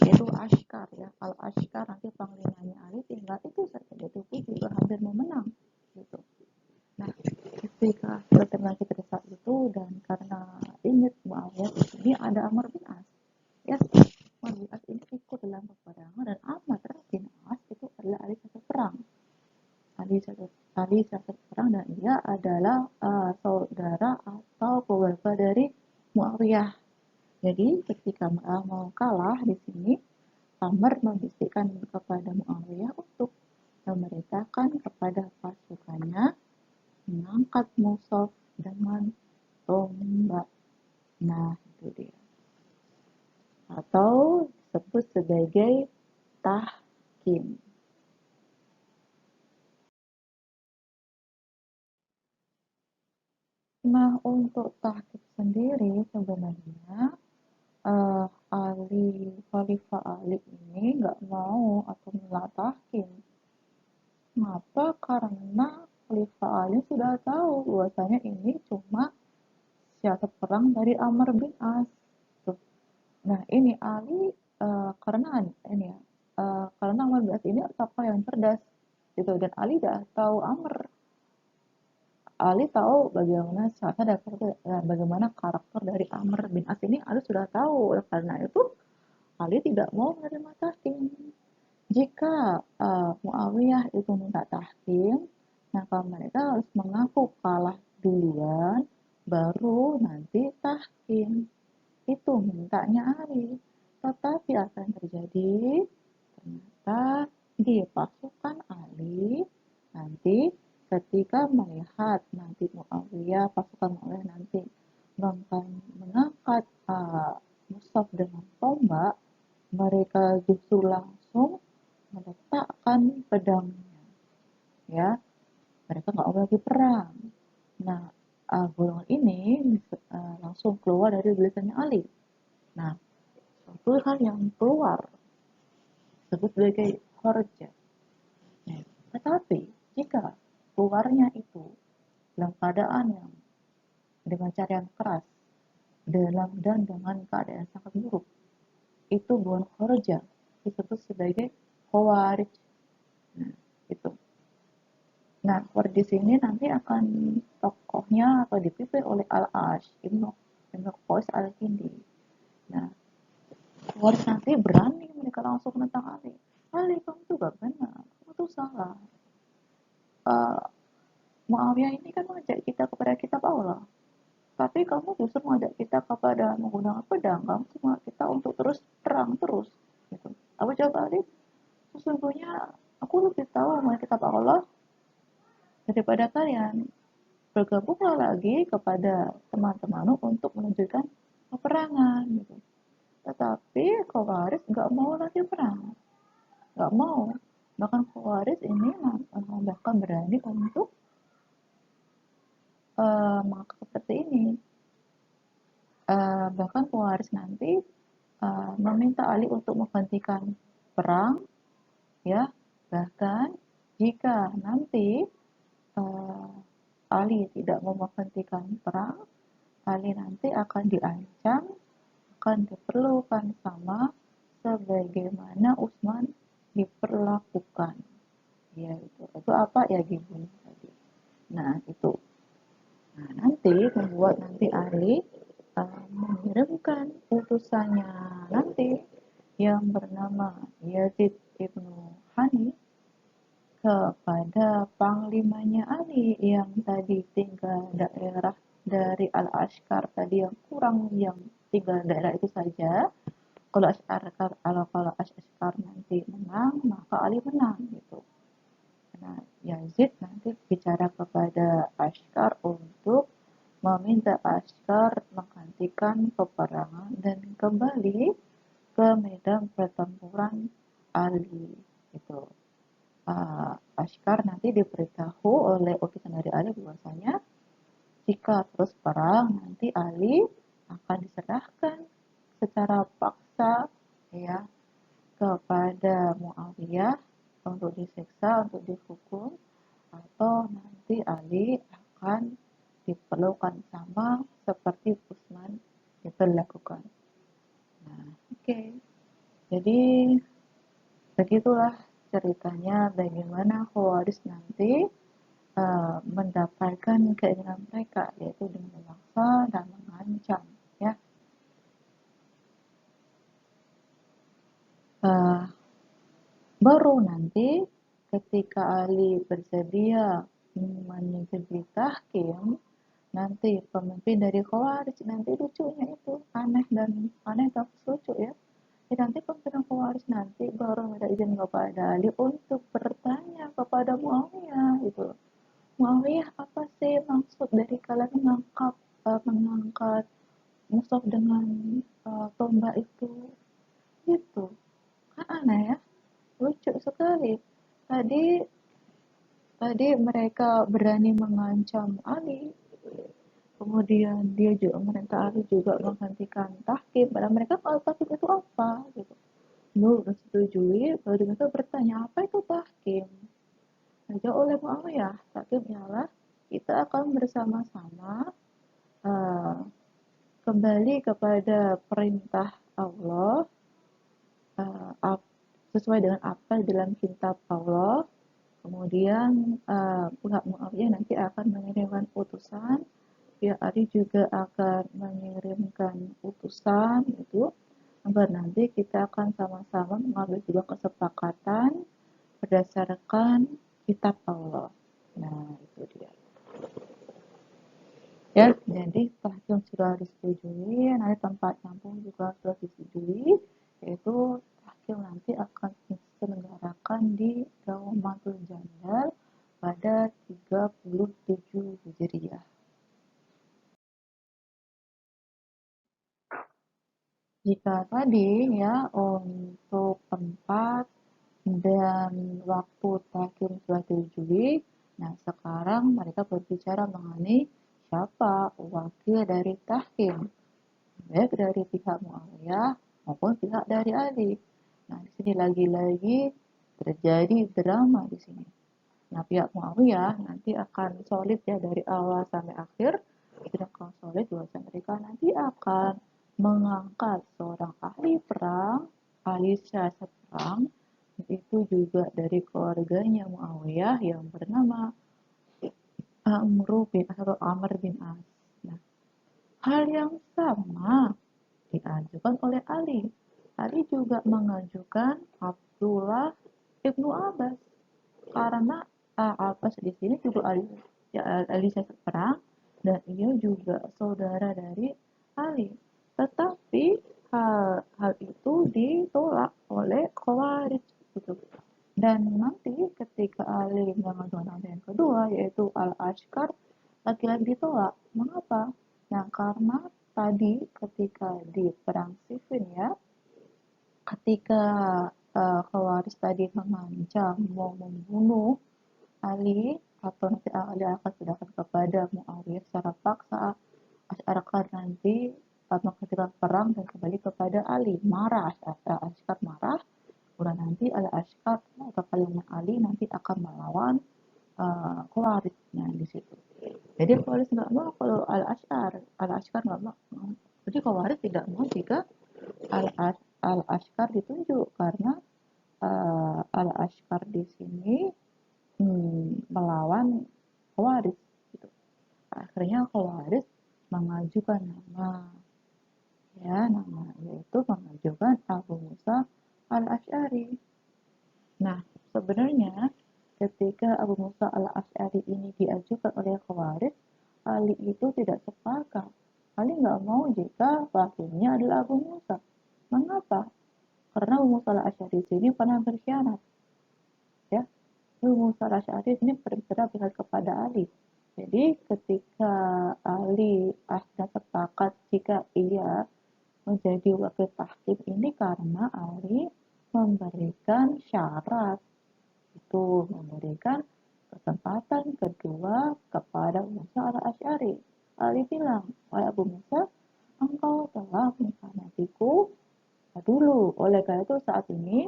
yaitu Ashkar ya. Kalau Ashkar nanti panglimanya Ali, tinggal itu saja, itu pun juga hampir memenang gitu. Nah, ketika lagi terdesak itu, dan karena ingat Muawiyah di sini ada Amr bin As ya. Amr bin As ini ikut dalam peperangan, dan Amr bin As itu adalah ahli satu perang, ahli satu perang, dan dia adalah saudara atau keluarga dari Muawiyah. Jadi ketika mau kalah di sini, Amr membisikkan kepada Muawiyah untuk memerintahkan kepada pasukannya mengangkat mushaf dengan tombak. Nah, itu dia. Atau disebut sebagai tahkim. Nah, untuk tahkim sendiri sebenarnya Khalifah Ali ini nggak mau atau menolak tahkim. Kenapa? Karena Khalifah Ali sudah tahu bahwasanya ini cuma siasat perang dari Amr bin As. Tuh. Nah, ini Ali karena ini ya, karena Amr bin As ini tokoh yang cerdas gitu, dan Ali udah tahu Amr. Ali tahu bagaimana karakter dari Amr bin As ini. Ali sudah tahu. Karena itu Ali tidak mau menerima tahkim. Jika Muawiyah itu minta tahkim, maka mereka harus mengaku kalah duluan, baru nanti tahkim. Itu mintanya Ali. Tetapi apa yang terjadi? Ternyata di pasukan Ali nanti ketika melihat nanti pasukan Muawiyah nanti mengangkat mushaf dengan tombak, mereka justru langsung meletakkan pedangnya, ya. Mereka nggak mau lagi perang. Nah, golongan ini langsung keluar dari barisannya Ali. Nah, suatu hal yang keluar disebut sebagai horja. Nah, tetapi jika keluarnya itu dalam keadaan yang dengan cara yang keras, dengan keadaan yang sangat buruk, itu bukan horja, disebut sebagai khawarij. Nah, itu. Nah, di sini nanti akan tokohnya atau dipimpin oleh Al-Ash Ibnu Qais Al-Kindi. Nah, Khawarij nanti berani mereka langsung menentang Ali. Ali, kamu tuh gak benar, kamu tuh salah. Uh, Muawiyah ini kan mengajak kita kepada kitab Allah, tapi kamu justru mengajak kita kepada menggunakan pedang. Kamu cuma kita untuk terus perang terus. Gitu. Apa jawab Ali? Sesungguhnya aku lebih tahu mengenai kitab Allah daripada kalian. Bergabunglah lagi kepada teman-teman untuk melanjutkan peperangan. Gitu. Tetapi Khawarij nggak mau lagi perang, nggak mau. Bahkan Khawarij ini bahkan berani untuk mengangkat seperti ini. Bahkan Khawarij nanti meminta Ali untuk menghentikan perang, ya. Bahkan jika nanti uh, Ali tidak mau menghentikan perang, Ali nanti akan diancam, akan diperlukan sama sebagaimana Utsman diperlakukan. Ya, itu apa ya, dibunuh tadi. Nah, itu. Nah, nanti membuat nanti Ali mengirimkan utusannya nanti yang bernama Yazid ibnu Hani kepada panglimanya Ali yang tadi tinggal daerah dari Al-Ashkar tadi, yang kurang, yang tinggal daerah itu saja. Kalau Ashkar nanti menang, maka Ali menang gitu. Nah, Yazid nanti bicara kepada Ashkar untuk meminta Ashkar menghentikan peperangan dan kembali ke medan pertempuran Ali itu. Ashkar nanti diberitahu oleh utusan dari Ali bahwasanya jika terus perang nanti Ali akan diserahkan secara paksa ya kepada Muawiyah untuk disiksa, untuk dihukum, atau nanti Ali akan diperlukan sama seperti Utsman itu dilakukan. Nah, oke. Jadi begitulah ceritanya bagaimana Khawarij nanti mendapatkan keinginan mereka yaitu dengan memaksa dan mengancam ya. Uh, Baru nanti ketika Ali bersedia menjadi tahkim, nanti pemimpin dari Khawarij nanti lucunya itu aneh dan lucu ya. Jadi nanti pemimpin Khawarij nanti baru minta izin kepada Ali untuk bertanya kepada Muawiyah gitu. Muawiyah apa sih maksud dari kalian mengangkat Musab dengan tombak itu? Gitu. Kan aneh ya, lucu sekali. Tadi tadi mereka berani mengancam Ali, kemudian dia juga merintah Ali juga menghentikan tahkim. Padahal mereka kalau tahkim itu apa gitu. Belum setujui, baru mereka bertanya apa itu tahkim. Saja oleh Muawiyah, tahkim ialah kita akan bersama-sama uh, kembali kepada perintah Allah uh, sesuai dengan apa dalam kitab Allah. Kemudian pihak Muawiyah nanti akan mengirimkan utusan, pihak Ali juga akan mengirimkan utusan itu agar nanti kita akan sama-sama mengambil juga kesepakatan berdasarkan kitab Allah. Nah, itu dia. Ya, jadi tahkim sudah disetujui, nanti tempat campur juga sudah disetujui, yaitu tahkim nanti akan diselenggarakan di Daumatul Jandal pada 37 Hijriah. Jika tadi ya untuk tempat dan waktu tahkim sudah disetujui, nah sekarang mereka berbicara mengenai siapa wakil dari tahkim, baik dari pihak Muawiyah maupun pihak dari Ali. Nah, di sini lagi-lagi terjadi drama di sini. Nah, pihak Muawiyah nanti akan solid ya dari awal sampai akhir. Tidak akan solid bahwa mereka nanti akan mengangkat seorang ahli perang, ahli siasat perang, itu juga dari keluarganya Muawiyah yang bernama Amr bin As. Nah, hal yang sama diajukan oleh Ali. Ali juga mengajukan Abdullah ibnu Abbas karena Abbas di sini juga Ali saya perang dan ia juga saudara dari Ali. Tetapi hal itu ditolak oleh Khawarij gitu. Dan nanti ketika Ali mengajukan nama yang kedua yaitu Al-Ashkar lagi-lagi ditolak. Mengapa? Nah, karena tadi ketika di perang Siffin ya, ketika Khawarij tadi mengancam mau membunuh Ali atau nanti Ali akan sedangkan kepada Muawiyah secara paksa, akan nanti menghentikan perang dan kembali kepada Ali. Marah, Ashkar marah, kemudian nanti Al-Ashkar atau kalian Ali nanti akan melawan Khawarij. Nah, di situ. Jadi Khawarij nggak mau kalau Al-Ashkar nggak mau. Jadi Khawarij tidak mau jika Al-Ashkar ditunjuk karena Al-Ashkar di sini melawan Khawarij gitu. Akhirnya Khawarij mengajukan nama yaitu mengajukan Abu Musa Al-Asy'ari. Nah, sebenarnya ketika Abu Musa Al-Asy'ari ini diajukan oleh Khawarij, Ali itu tidak sepakat. Ali nggak mau jika wakilnya adalah Abu Musa. Mengapa? Karena Abu Musa Al-Asy'ari ini pernah berkhianat. Ya, Abu Musa Al-Asy'ari ini berbicara kepada Ali. Jadi ketika Ali akhirnya sepakat jika ia menjadi wakil tahkim ini karena Ali memberikan syarat, itu memberikan kesempatan kedua kepada Musa al-Asy'ari. Ali bilang, wahai Abu Musa, engkau telah mengkhianatiku dulu. Oleh karena itu saat ini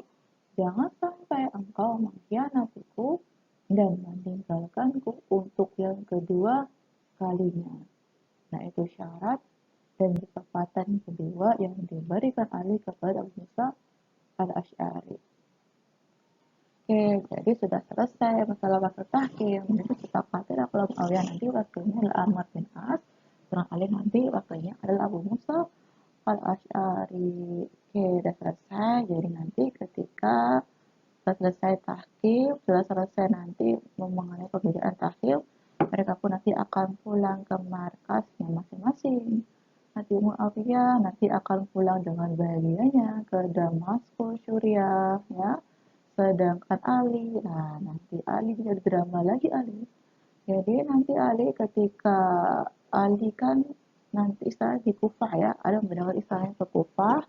jangan sampai engkau mengkhianatiku dan meninggalkanku untuk yang kedua kalinya. Nah, itu syarat dan kesempatan kedua yang diberikan Ali kepada Abu Musa al-Asy'ari. Oke, jadi sudah selesai masalah wakil tahkim. Jadi sepakatilah kalau Muawiyah nanti wakilnya adalah Ammar bin As, sedangkan Ali nanti wakilnya adalah Abu Musa al-Asy'ari. Oke, sudah selesai. Jadi nanti ketika sudah selesai tahkim, sudah selesai nanti mengenai perbedaan tahkim, mereka pun nanti akan pulang ke markasnya masing-masing. Nanti Muawiyah nanti akan pulang dengan bahagianya ke Damaskus, Suriah, ya. Sedangkan Ali, nah nanti Ali bisa drama lagi Ali. Jadi nanti Ali ketika Ali kan nanti istana di Kufah ya, ada mendengar istilahnya ke Kufah.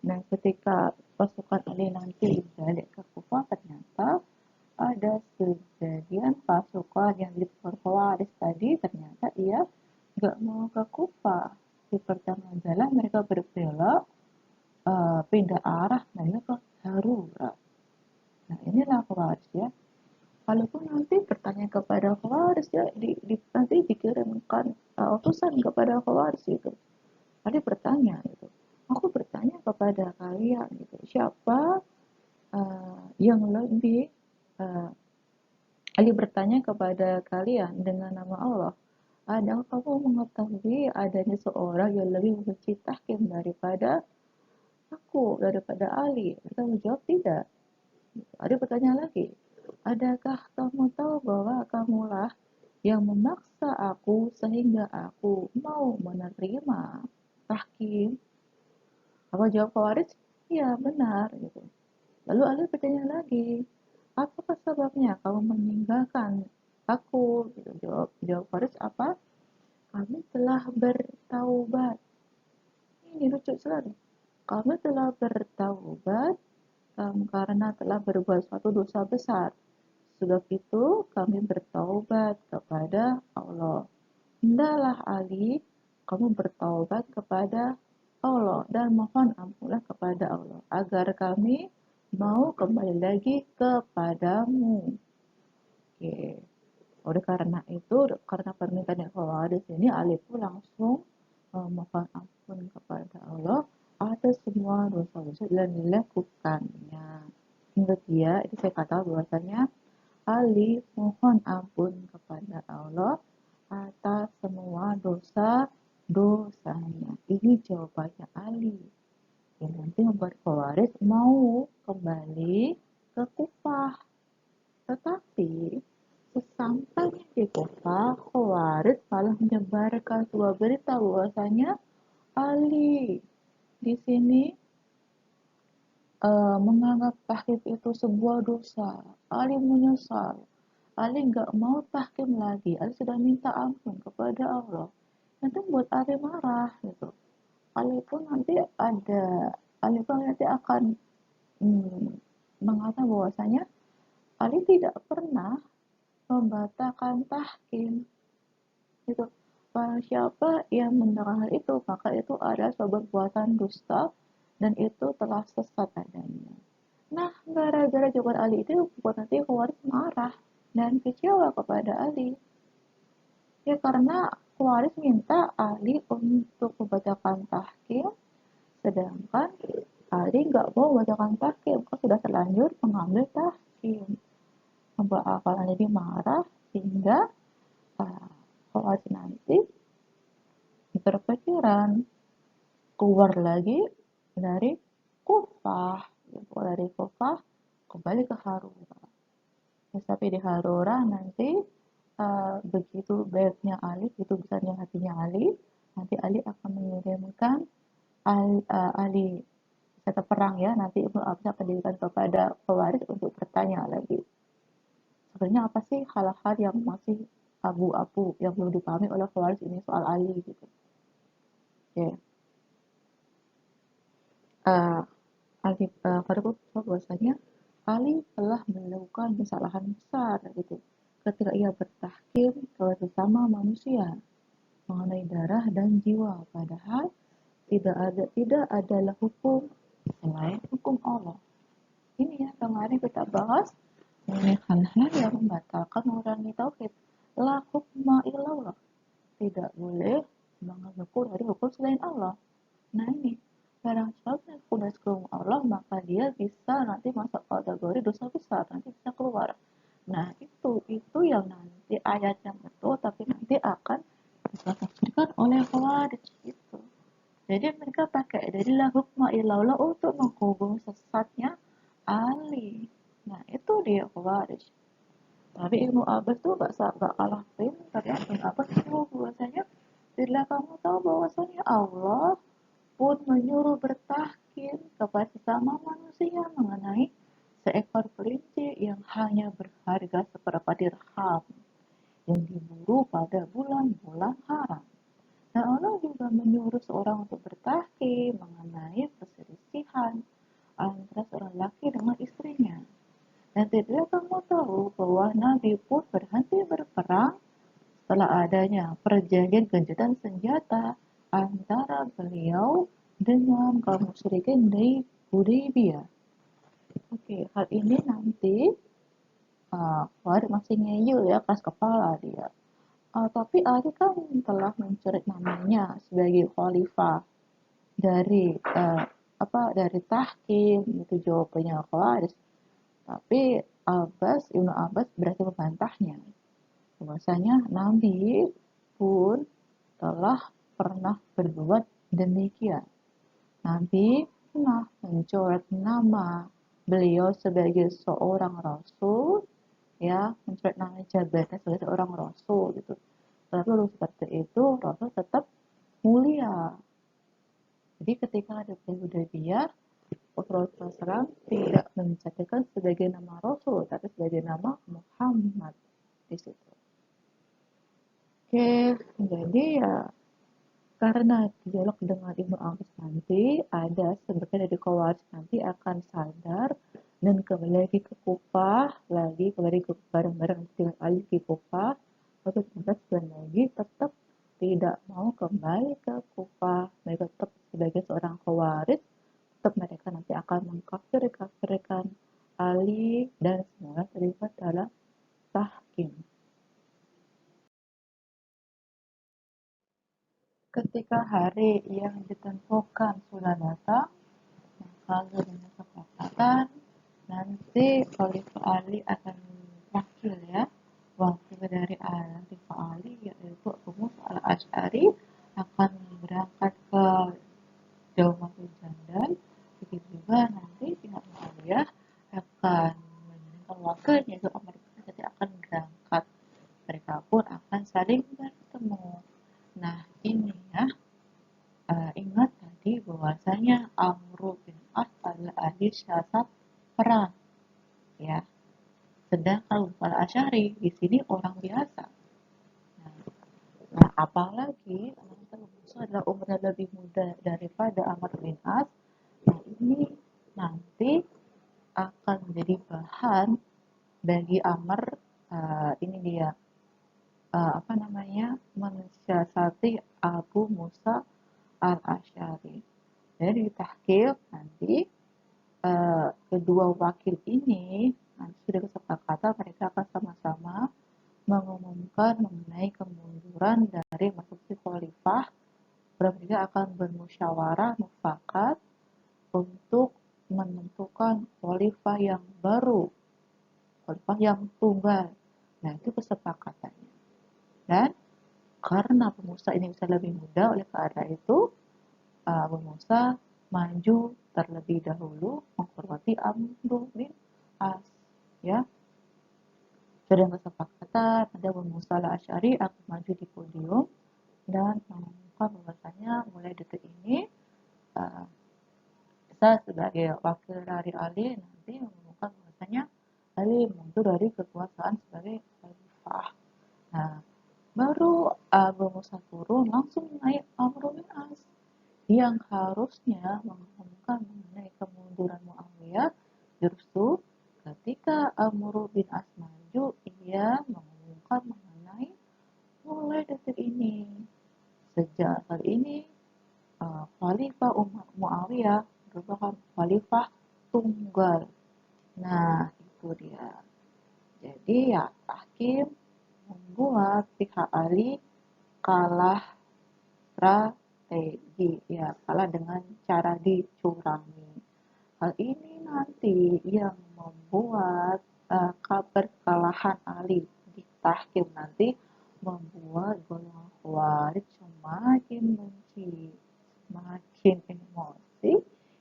Nah ketika pasukan Ali nanti balik ke Kufah ternyata ada sebagian pasukan yang di Khawarij tadi ternyata ia nggak mau ke Kufah. Di pertengahan jalan mereka berbelok, pindah arah mereka ke Harura. Nah inilah Khawarij ya. Kalaupun nanti bertanya kepada Khawarij ya, nanti dikirimkan utusan kepada Khawarij itu. Ada bertanya gitu. Aku bertanya kepada kalian gitu, siapa yang lebih uh, Ali bertanya kepada kalian dengan nama Allah, adakah kamu mengetahui adanya seorang yang lebih membenci tahkim daripada aku, daripada Ali? Mereka menjawab tidak. Ada bertanya lagi, adakah kamu tahu bahwa kamulah yang memaksa aku sehingga aku mau menerima tahkim? Apa jawab Khawarij? Iya benar gitu. Lalu Ali bertanya lagi, apakah sebabnya kamu meninggalkan aku? Gitu. Jawab Khawarij apa? Kami telah bertaubat. Ini lucu sekali. Kami telah bertaubat karena telah berbuat suatu dosa besar. Sebab itu kami bertaubat kepada Allah. Hendaklah Ali, kamu bertaubat kepada Allah dan mohon ampunlah kepada Allah agar kami mau kembali lagi kepadamu. Oke. Oleh karena itu, karena permintaan Khawarij ini, Ali pun langsung mohon ampun kepada Allah atas semua dosa-dosa yang dilakukannya. Menurut dia, itu saya kata bahwasanya Ali mohon ampun kepada Allah atas semua dosa-dosanya. Ini jawabannya Ali. Yang nanti membuat Khawarij mau kembali ke Kufah. Tetapi sesampainya di Kufah, Khawarij malah menyebarkan sebuah berita bahwasanya Ali di sini menganggap tahkim itu sebuah dosa. Ali menyesal. Ali nggak mau tahkim lagi. Ali sudah minta ampun kepada Allah. Nanti buat Ali marah gitu. Ali pun nanti Ali pun nanti akan hmm, mengatakan bahwasanya Ali tidak pernah membatalkan tahkim. Gitu. Barang siapa yang mendengar hal itu, maka itu adalah sebuah perbuatan dusta dan itu telah sesat adanya. Nah, gara-gara jawaban Ali itu buat nanti Khawarij marah dan kecewa kepada Ali. Ya karena Khawarij minta Ali untuk membacakan tahkim, sedangkan Ali nggak mau membacakan tahkim, kan sudah terlanjur mengambil tahkim. Membuat akal jadi marah sehingga Khawarij nanti berpikiran keluar lagi dari Kufah, keluar dari Kufah kembali ke Harura. Tapi di Harura nanti begitu baiknya Ali, begitu besarnya hatinya Ali, nanti Ali akan mengirimkan Ali kata perang ya, nanti Ibnu Abbas akan diberikan kepada pewaris untuk bertanya lagi. Sebenarnya apa sih hal-hal yang masih abu-abu yang belum dipahami oleh pewaris ini soal Ali gitu. Oke. uh, pada bahwasanya Ali telah melakukan kesalahan besar gitu ketika ia bertahkim bersama manusia mengenai darah dan jiwa, padahal tidak adalah hukum selain hukum Allah. Ini ya kemarin kita bahas mengenai hal-hal yang membatalkan nurani tauhid. La hukma illallah. Tidak boleh mengaku dari hukum selain Allah. Nah ini, barang siapa yang sudah sebelum Allah, maka dia bisa nanti masuk kategori dosa besar, nanti bisa keluar. Nah itu yang nanti ayatnya betul, tapi nanti akan ditafsirkan oleh Khawarij itu. Jadi mereka pakai dalilah hukma illallah untuk menghubung sesatnya Ali. Nah itu dia Khawarij. Tapi Ibnu Abbas tuh gak kalah pintar ya. Ibnu Abbas tahu bahwasanya bila kamu tahu bahwasanya Allah pun menyuruh bertahkim kepada sesama manusia mengenai seekor kelinci yang hanya berharga seperempat dirham yang diburu pada bulan-bulan haram. Nah, Allah juga menyuruh seorang untuk bertahkim mengenai perselisihan antara seorang laki dengan istrinya. Dan tidak kamu tahu bahwa Nabi pun berhenti berperang setelah adanya perjanjian gencatan senjata antara beliau dengan kaum musyrikin di Hudaybiyah. Oke, hal ini nanti Farid masih ngeyel ya, keras kepala dia. Tapi Ali kan telah mencoret namanya sebagai khalifah dari dari tahkim itu jawabannya Khawarij. Tapi Ibnu Abbas berhasil membantahnya. Bahwasanya Nabi pun telah pernah berbuat demikian. Nabi pernah mencoret nama beliau sebagai seorang rasul, ya, mencoret nama jabatan sebagai seorang rasul gitu. Lalu seperti itu rasul tetap mulia. Jadi ketika ada Hudaybiyah, Rasulullah SAW tidak mencatatkan sebagai nama Rasul, tapi sebagai nama Muhammad di situ. Oke, jadi ya karena dialog dengan Ibnu Abbas nanti ada sebagian dari Khawarij nanti akan sadar dan kembali lagi ke Kufah, kembali ke bareng-bareng dengan Ali di Kufah, lalu sebentar lagi tetap tidak mau kembali ke Kufah, mereka tetap sebagai seorang Khawarij, tetap mereka nanti akan mengkafirkan Ali dan semua terlibat dalam tahkim. Ketika hari yang ditentukan sudah datang, maka dengan kesepakatan nanti Khalifah Ali akan wakil ya, wakil dari Khalifah Ali yaitu Abu Musa al-Asy'ari akan berangkat ke Jaumatul Jandal. Begitu juga nanti pihak Muawiyah akan mengirimkan wakilnya yaitu Umar bin Khattab akan berangkat. Mereka pun akan saling bertemu. Nah ini ya, ingat tadi bahwasanya Amr bin As adalah ahli siasat perang, ya. Sedangkan Al Asy'ari di sini orang biasa. Nah, apalagi Abu Musa adalah umurnya lebih muda daripada Amr bin As. Nah, ini nanti akan menjadi bahan bagi Amr, ini dia mensiasati Abu Musa al-Asy'ari. Jadi di tahqiq nanti kedua wakil ini nanti sudah kesepakatan mereka akan sama-sama mengumumkan mengenai kemunduran dari masing-masing khalifah. Mereka akan bermusyawarah mufakat untuk menentukan khalifah yang baru, khalifah yang tunggal. Nah itu kesepakatannya. Dan karena Musa ini bisa lebih muda, oleh karena itu Abu Musa maju terlebih dahulu menghormati Amr bin As, ya. Sudah kesepakatan, ada Abu Musa al-Asy'ari akan maju di podium dan mengumumkan bahwasanya mulai detik ini saya sebagai wakil dari Ali nanti mengumumkan bahwasanya Ali mundur dari kekuasaan sebagai khalifah. Nah, baru Abu Musa turun langsung naik Amr bin As yang harusnya mengumumkan mengumumkan mengenai kemunduran Muawiyah, justru ketika Amr bin As maju, ia mengumumkan mengenai mulai detik ini, sejak kali ini Khalifah Muawiyah merupakan khalifah tunggal. Nah, itu dia. Jadi ya Hakim membuat pihak Ali kalah strategi, ya kalah dengan cara dicurangi. Hal ini nanti yang membuat kabar kekalahan Ali di tahkim nanti membuat golongan Khawarij semakin benci, semakin emosi,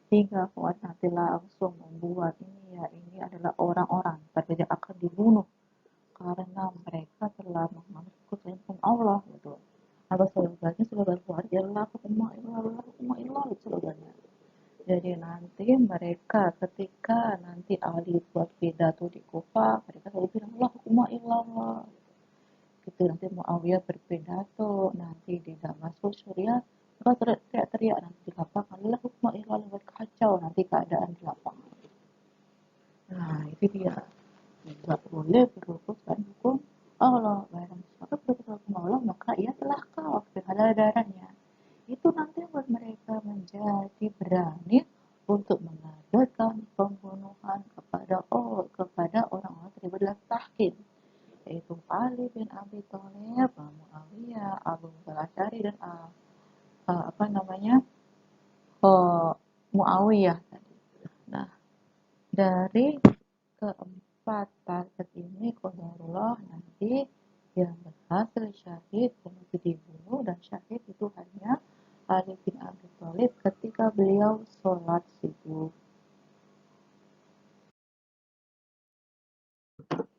hingga Khawarij nanti langsung membuat ini adalah orang-orang yang akan dibunuh karena mereka telah mengambil keputusan Allah gitu. Apa slogannya? Slogan Khawarij adalah hukumah ilallah, hukumah ilallah itu slogannya. Jadi nanti mereka ketika nanti Ali buat pidato di Kufah, mereka selalu bilang Allah hukumah ilallah. Gitu nanti Muawiyah berpidato nanti di Damaskus Suriah, mereka teriak-teriak nanti di lapangan Allah hukumah ilallah, buat kacau nanti keadaan di lapangan. Nah itu dia, nggak boleh berluputkan hukum Allah. Barang siapa berluput hukum Allah maka ia telah kafir dengan darahnya. Itu nanti buat mereka menjadi berani untuk mengadakan pembunuhan kepada orang-orang terlibat dalam tahkim, yaitu Ali bin Abi Thalib, Muawiyah, Abu Musa Asy'ari dan apa namanya Muawiyah tadi. Nah, dari keempat target ini qadarullah nanti yang berhasil syahid kemudian dibunuh, dan syahid itu hanya Ali bin Abi Thalib ketika beliau sholat subuh.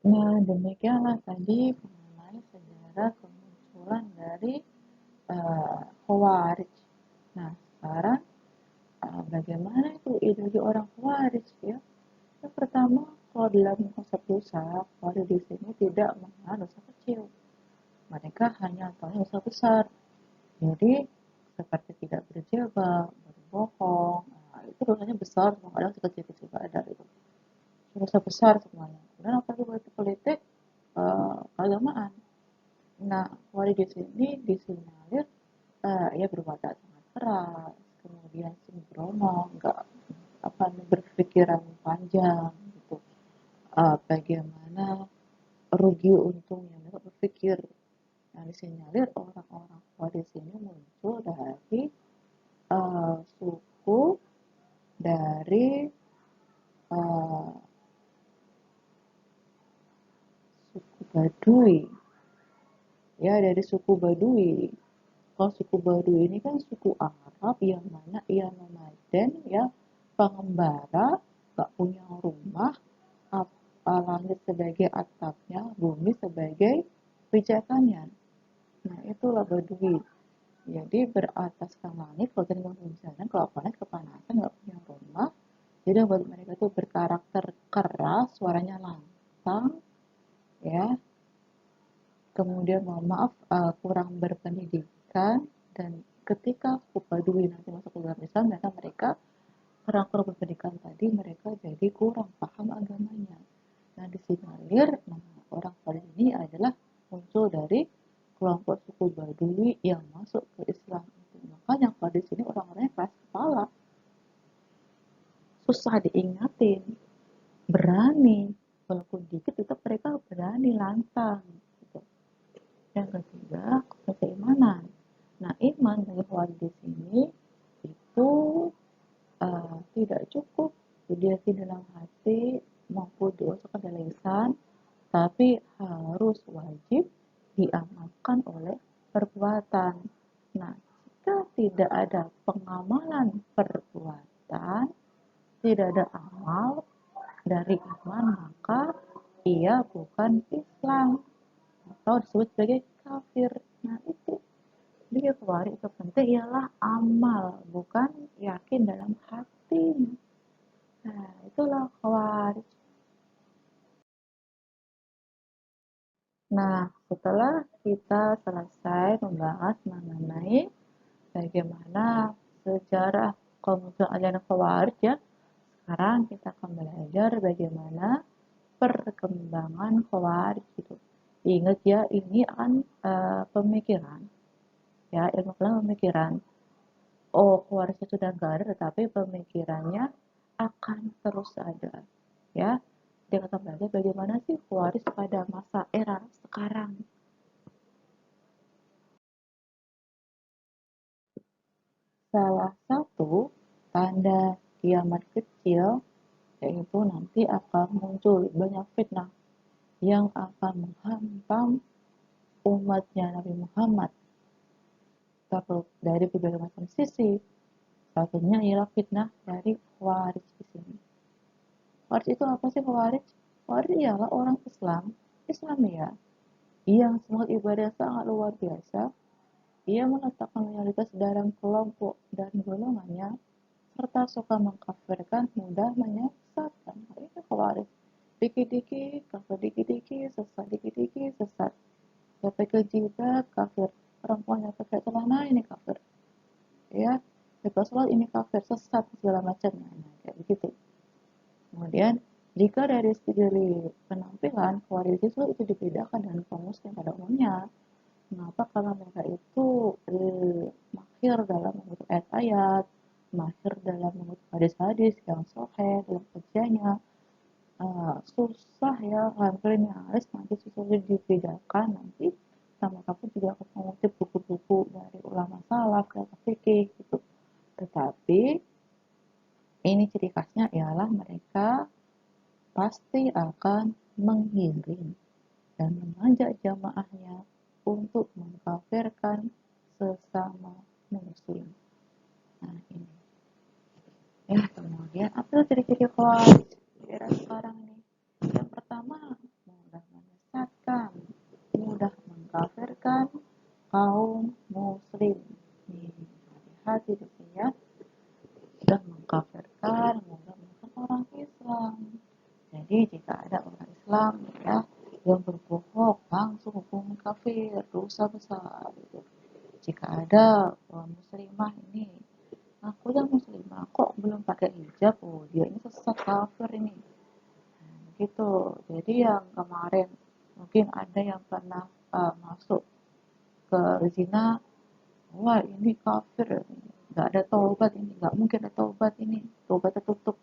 Nah, demikianlah tadi mengenai sejarah kemunculan dari Khawarij. Nah, sekarang bagaimana itu ideologi orang Khawarij ya? Yang pertama, kalau dalam konsep dosa, Khawarij di sini tidak mengenal dosa kecil. Mereka hanya tahu dosa besar. Jadi, seperti tidak berjilbab, berbohong, itu dosanya besar, kadang kecil-kecil gak ada itu. Dosa besar semuanya. Kemudian apalagi politik, keagamaan. Nah, Khawarij di sini disinyalir ia berwatak sangat keras, kemudian sembrono, nggak berpikiran panjang gitu. Bagaimana rugi untungnya, mereka berpikir. Nah, disinyalir orang-orang Khawarij ini muncul dari suku dari suku Baduy, ya dari suku Baduy. Kalau suku Baduy ini kan suku Arab yang mana ia nomaden, ya pengembara, gak punya rumah, langit sebagai atapnya, bumi sebagai pijakannya. Nah itulah Baduy. Jadi berataskan langit, kalau tadi hujan, kalau panas kepanasan, nggak punya rumah. Jadi buat mereka tuh berkarakter keras, suaranya lantang, ya. Kemudian mohon maaf kurang berpendidikan, dan ketika Baduy nanti masuk ke dalam Islam, mereka kurang berpendidikan tadi, mereka jadi kurang paham agamanya. Nah disinyalir orang Khawarij ini adalah muncul dari kelompok suku Baduy yang masuk ke Islam. Makanya kalau di sini orang-orangnya keras kepala, susah diingatin, berani, walaupun dikit tetap mereka berani lantang gitu. Yang ketiga, keimanan. Nah, iman dari Khawarij di sini itu tidak cukup diyakini dalam hati maupun diucapkan dalam lisan, tapi harus wajib diamalkan oleh perbuatan. Nah, jika tidak ada pengamalan perbuatan, tidak ada amal dari iman, maka ia bukan Islam atau disebut sebagai kafir. Nah, itu dia Khawarij itu penting ialah amal, bukan yakin dalam hati. Nah, itulah Khawarij. Nah, setelah kita selesai membahas mengenai bagaimana sejarah kemunculan aliran Khawarij ya. Sekarang kita akan belajar bagaimana perkembangan Khawarij gitu. Ingat ya, ini kan pemikiran ya, ilmu kalam pemikiran. Oh, Khawarij itu sudah nggak ada, tetapi pemikirannya akan terus ada ya. Dia akan belajar bagaimana sih Khawarij pada masa era sekarang. Salah satu tanda kiamat kecil yaitu nanti akan muncul banyak fitnah yang akan menghantam umatnya Nabi Muhammad dari berbagai macam sisi. Satunya ialah fitnah dari Khawarij di sini. Khawarij itu apa sih Khawarij? Khawarij ialah orang Islam ya, yang semangat ibadah sangat luar biasa. Ia meletakkan loyalitas dalam kelompok dan golongannya, serta suka mengkafirkan, mudah menyesatkan. Ini Khawarij. Dikit-dikit kafir, dikit-dikit sesat, dikit-dikit sesat. Ya pakai jilbab kafir, perempuan yang pakai celana ini kafir. Ya, lepas sholat ini kafir, sesat segala macamnya. Nah, kayak begitu. Kemudian, jika dari segi penampilan, Khawarij itu dibedakan dengan kaum muslim pada umumnya. Mengapa? Karena mereka itu mahir dalam mengutuk ayat-ayat, mahir dalam mengutuk hadis-hadis yang sahih dalam kajiannya. Susah ya, hampir nyaris nanti susah dibedakan nanti. Sama pun juga akan mengutip buku-buku dari ulama salaf, kata fikih gitu. Tetapi ini ciri khasnya ialah mereka pasti akan menggiring dan mengajak jamaahnya untuk mengkafirkan sesama muslim. Nah ini. Kemudian apa ciri-ciri Khawarij di era sekarang ini? Yang pertama, mudah menyesatkan, mudah mengkafirkan kaum muslim. Nih, hati-hati di sini ya. Sudah mengkafirkan, mudah mengkafirkan orang Islam. Jadi jika ada orang Islam ya yang berbohong, langsung hukum kafir, dosa besar gitu. Jika ada muslimah ini, aku yang muslimah kok belum pakai hijab, oh dia ini sesat kafir ini. Nah, gitu. Jadi yang kemarin mungkin ada yang pernah masuk ke zina, wah ini kafir, nggak ada taubat ini, nggak mungkin ada taubat ini, taubat tertutup,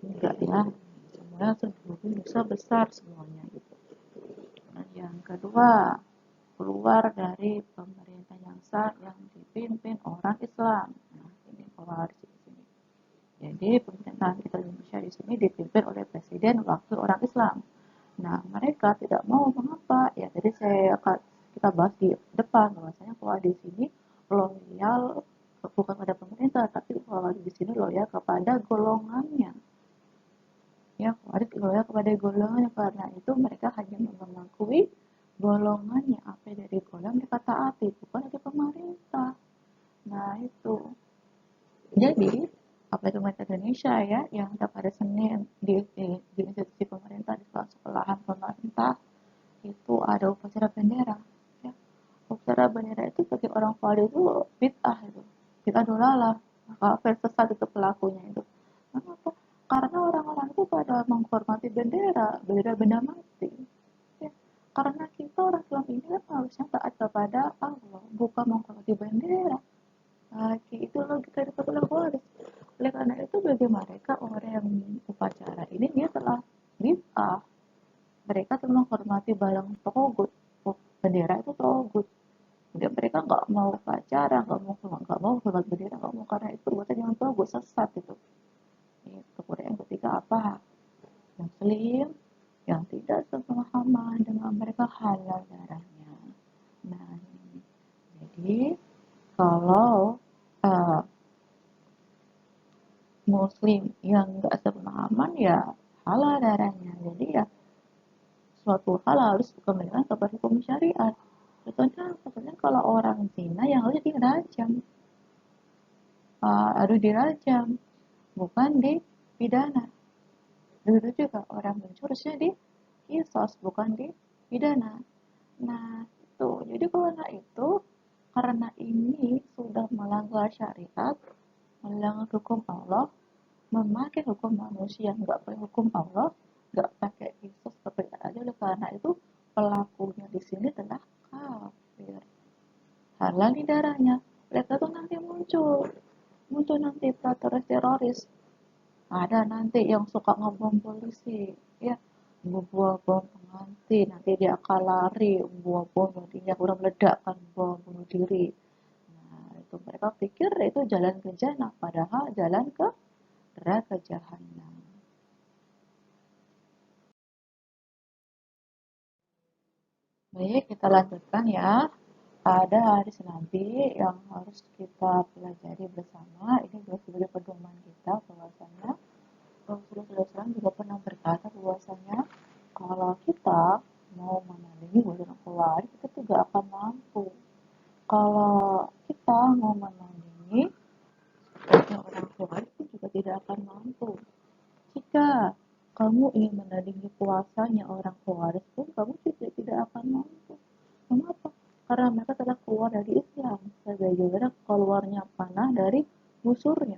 enggak ya, semuanya sudah dosa besar semuanya gitu. Nah, yang kedua, keluar dari pemerintah yang sah yang dipimpin orang Islam. Nah, ini Khawarij di sini. Jadi pemerintahan kita di Indonesia di sini dipimpin oleh presiden wakil orang Islam. Nah, mereka tidak mau mengapa? Ya, tadi kita bahas di depan bahwasanya kalau di sini loyal bukan pada pemerintah, tapi kalau di sini loyal kepada golongannya. Ya, Khawarij loyal kepada golongannya, karena itu mereka hanya mengakui golongannya, apa dari golongan mereka taati, bukan dari pemerintah. Nah, itu. Jadi, apa itu pemerintah Indonesia ya, yang tiap hari Senin di institusi pemerintah, di sekolah-sekolahan pemerintah, itu ada upacara bendera. Ya. Upacara bendera itu bagi orang Khawarij itu bid'ah itu. Bid'ah dolalah. Kafir sesat itu pelakunya itu. Kenapa? Karena orang-orang itu pada menghormati bendera benda mati. Ya. Karena kita orang Islam ini kan harusnya taat kepada Allah, bukan menghormati bendera. Nah, itu logika dari Fethullah Khawarij. Oleh karena itu bagi mereka orang yang upacara ini dia telah bid'ah. Mereka telah menghormati barang togut. Bendera itu togut. Kemudian mereka nggak mau upacara, nggak mau hormat bendera, nggak mau, karena itu buatan yang togut, sesat itu. Kemudian yang ketiga apa? Muslim yang tidak sepemahaman dengan mereka halal darahnya. Nah, ini. Jadi kalau uh, muslim yang nggak sepemahaman ya halal darahnya. Jadi ya suatu hal harus dikembalikan kepada hukum syariat. Contohnya kalau orang zina yang harusnya dirajam, harus dirajam, bukan dipidana. Begitu juga orang mencuri harusnya dikisos, bukan dipidana. Nah itu, jadi karena ini sudah melanggar syariat, melanggar hukum Allah, memakai hukum manusia, nggak pakai hukum Allah, nggak pakai Yesus seperti aja. Oleh karena itu pelakunya di sini telah kafir. Halangi darahnya. Mereka tuh nanti muncul nanti teroris. Ada nanti yang suka ngebom polisi, ya, membawa bom pengantin, nanti dia akan lari, membawa bom yang udah meledakkan bom bunuh diri. Nah, itu mereka pikir itu jalan ke jannah, padahal jalan ke neraka jahanam. Baik, kita lanjutkan ya. Ada hadis Nabi yang harus kita pelajari bersama. Ini juga sebagai pedoman kita bahwasanya Rasulullah SAW juga pernah berkata bahwasanya kalau kita mau menandingi golongan Khawarij, kita tidak akan mampu. Kalau kita mau menandingi orang Khawarij, itu juga tidak akan mampu. Jika kamu ingin menandingi puasanya orang Khawarij pun, kamu tidak akan mampu. Mengapa? Karena mereka telah keluar dari Islam, sebagaimana keluarnya panah dari busurnya.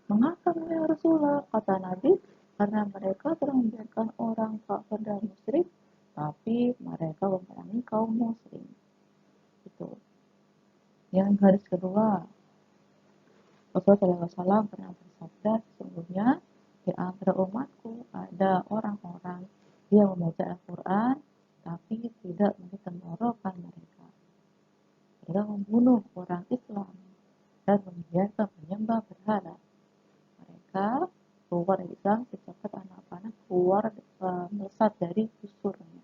Mengapa ya Rasulullah? Kata Nabi, karena mereka telah membiarkan orang kafir dan musyrik, tapi mereka memerangi kaum muslim. Itu. Yang garis kedua, Rasulullah SAW pernah bersabda, sesungguhnya di antara umatku ada orang-orang yang membaca Al-Quran, tapi tidak menitenggorokan mereka. Mereka membunuh orang Islam dan membiarkan menyembah berhala. Mereka keluar dari Islam secepat anak panah keluar melesat dari busurnya.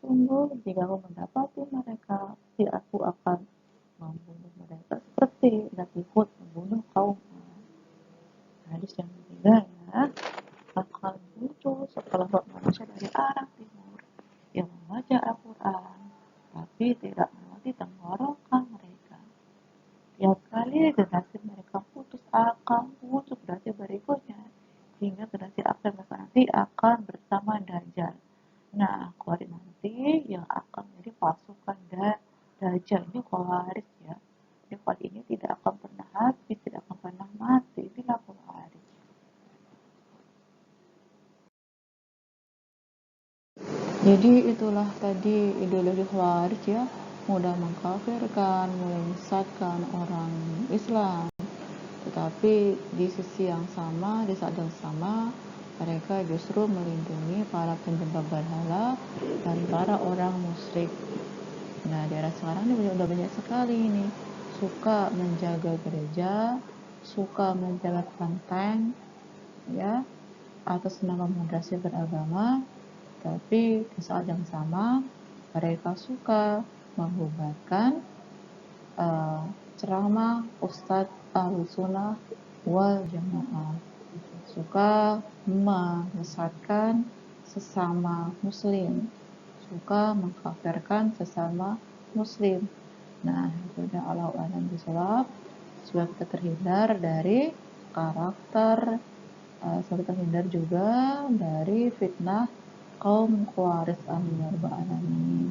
Sungguh, jika aku mendapati mereka, pasti aku akan membunuh mereka seperti Nabi Hud membunuh kaum Ad. Hadis yang ketiga ya, akan muncul setelah manusia dari arah timur yang membaca Al-Quran, tapi tidak mengerti tenggorokan mereka. Tiap kali generasi mereka putus akan muncul generasi berikutnya, hingga generasi akhir mereka nanti akan bersama Dajjal. Nah, Khawarij nanti yang akan menjadi pasukan Dajjal ini Khawarij ya. Jadi Khawarij ini tidak akan pernah habis, tidak akan pernah mati. Inilah Khawarij. Jadi itulah tadi ideologi Khawarij ya, mudah mengkafirkan, menyesatkan orang Islam. Tetapi di sisi yang sama, di saat yang sama, mereka justru melindungi para penyembah berhala dan para orang musyrik. Nah, di era sekarang ini udah banyak sekali ini suka menjaga gereja, suka menjaga kelenteng, ya, atas nama moderasi beragama, tapi di saat yang sama mereka suka membubarkan ceramah Ustadz Ahlussunnah wal Jamaah, suka menyesatkan sesama muslim, suka mengkafirkan sesama muslim. Nah, itu udah Allah alam bisawab, supaya kita terhindar dari karakter, supaya terhindar juga dari fitnah kaum Khawarij. Amin ya rabbal alamin.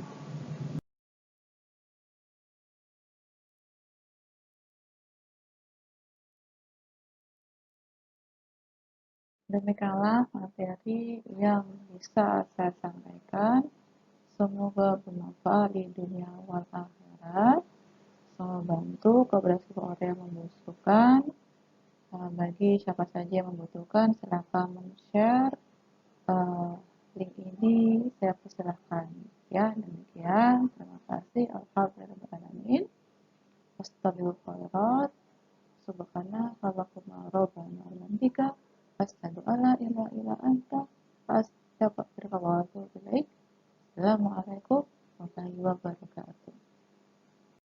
Demikianlah materi yang bisa saya sampaikan. Semoga bermanfaat di dunia wal akhirat. Membantu kepada seluruh orang yang membutuhkan. Bagi siapa saja yang membutuhkan, silakan men-share link ini, saya persilahkan. Ya, demikian. Terima kasih. Alhamdulillahirrahmanirrahim. Astagfirullahaladzim. Subhanakallahumma rabbana wa bihamdika asyhadu an la ilaha illa anta astaghfiruka wa atubu ilaik. Assalamualaikum warahmatullahi wabarakatuh.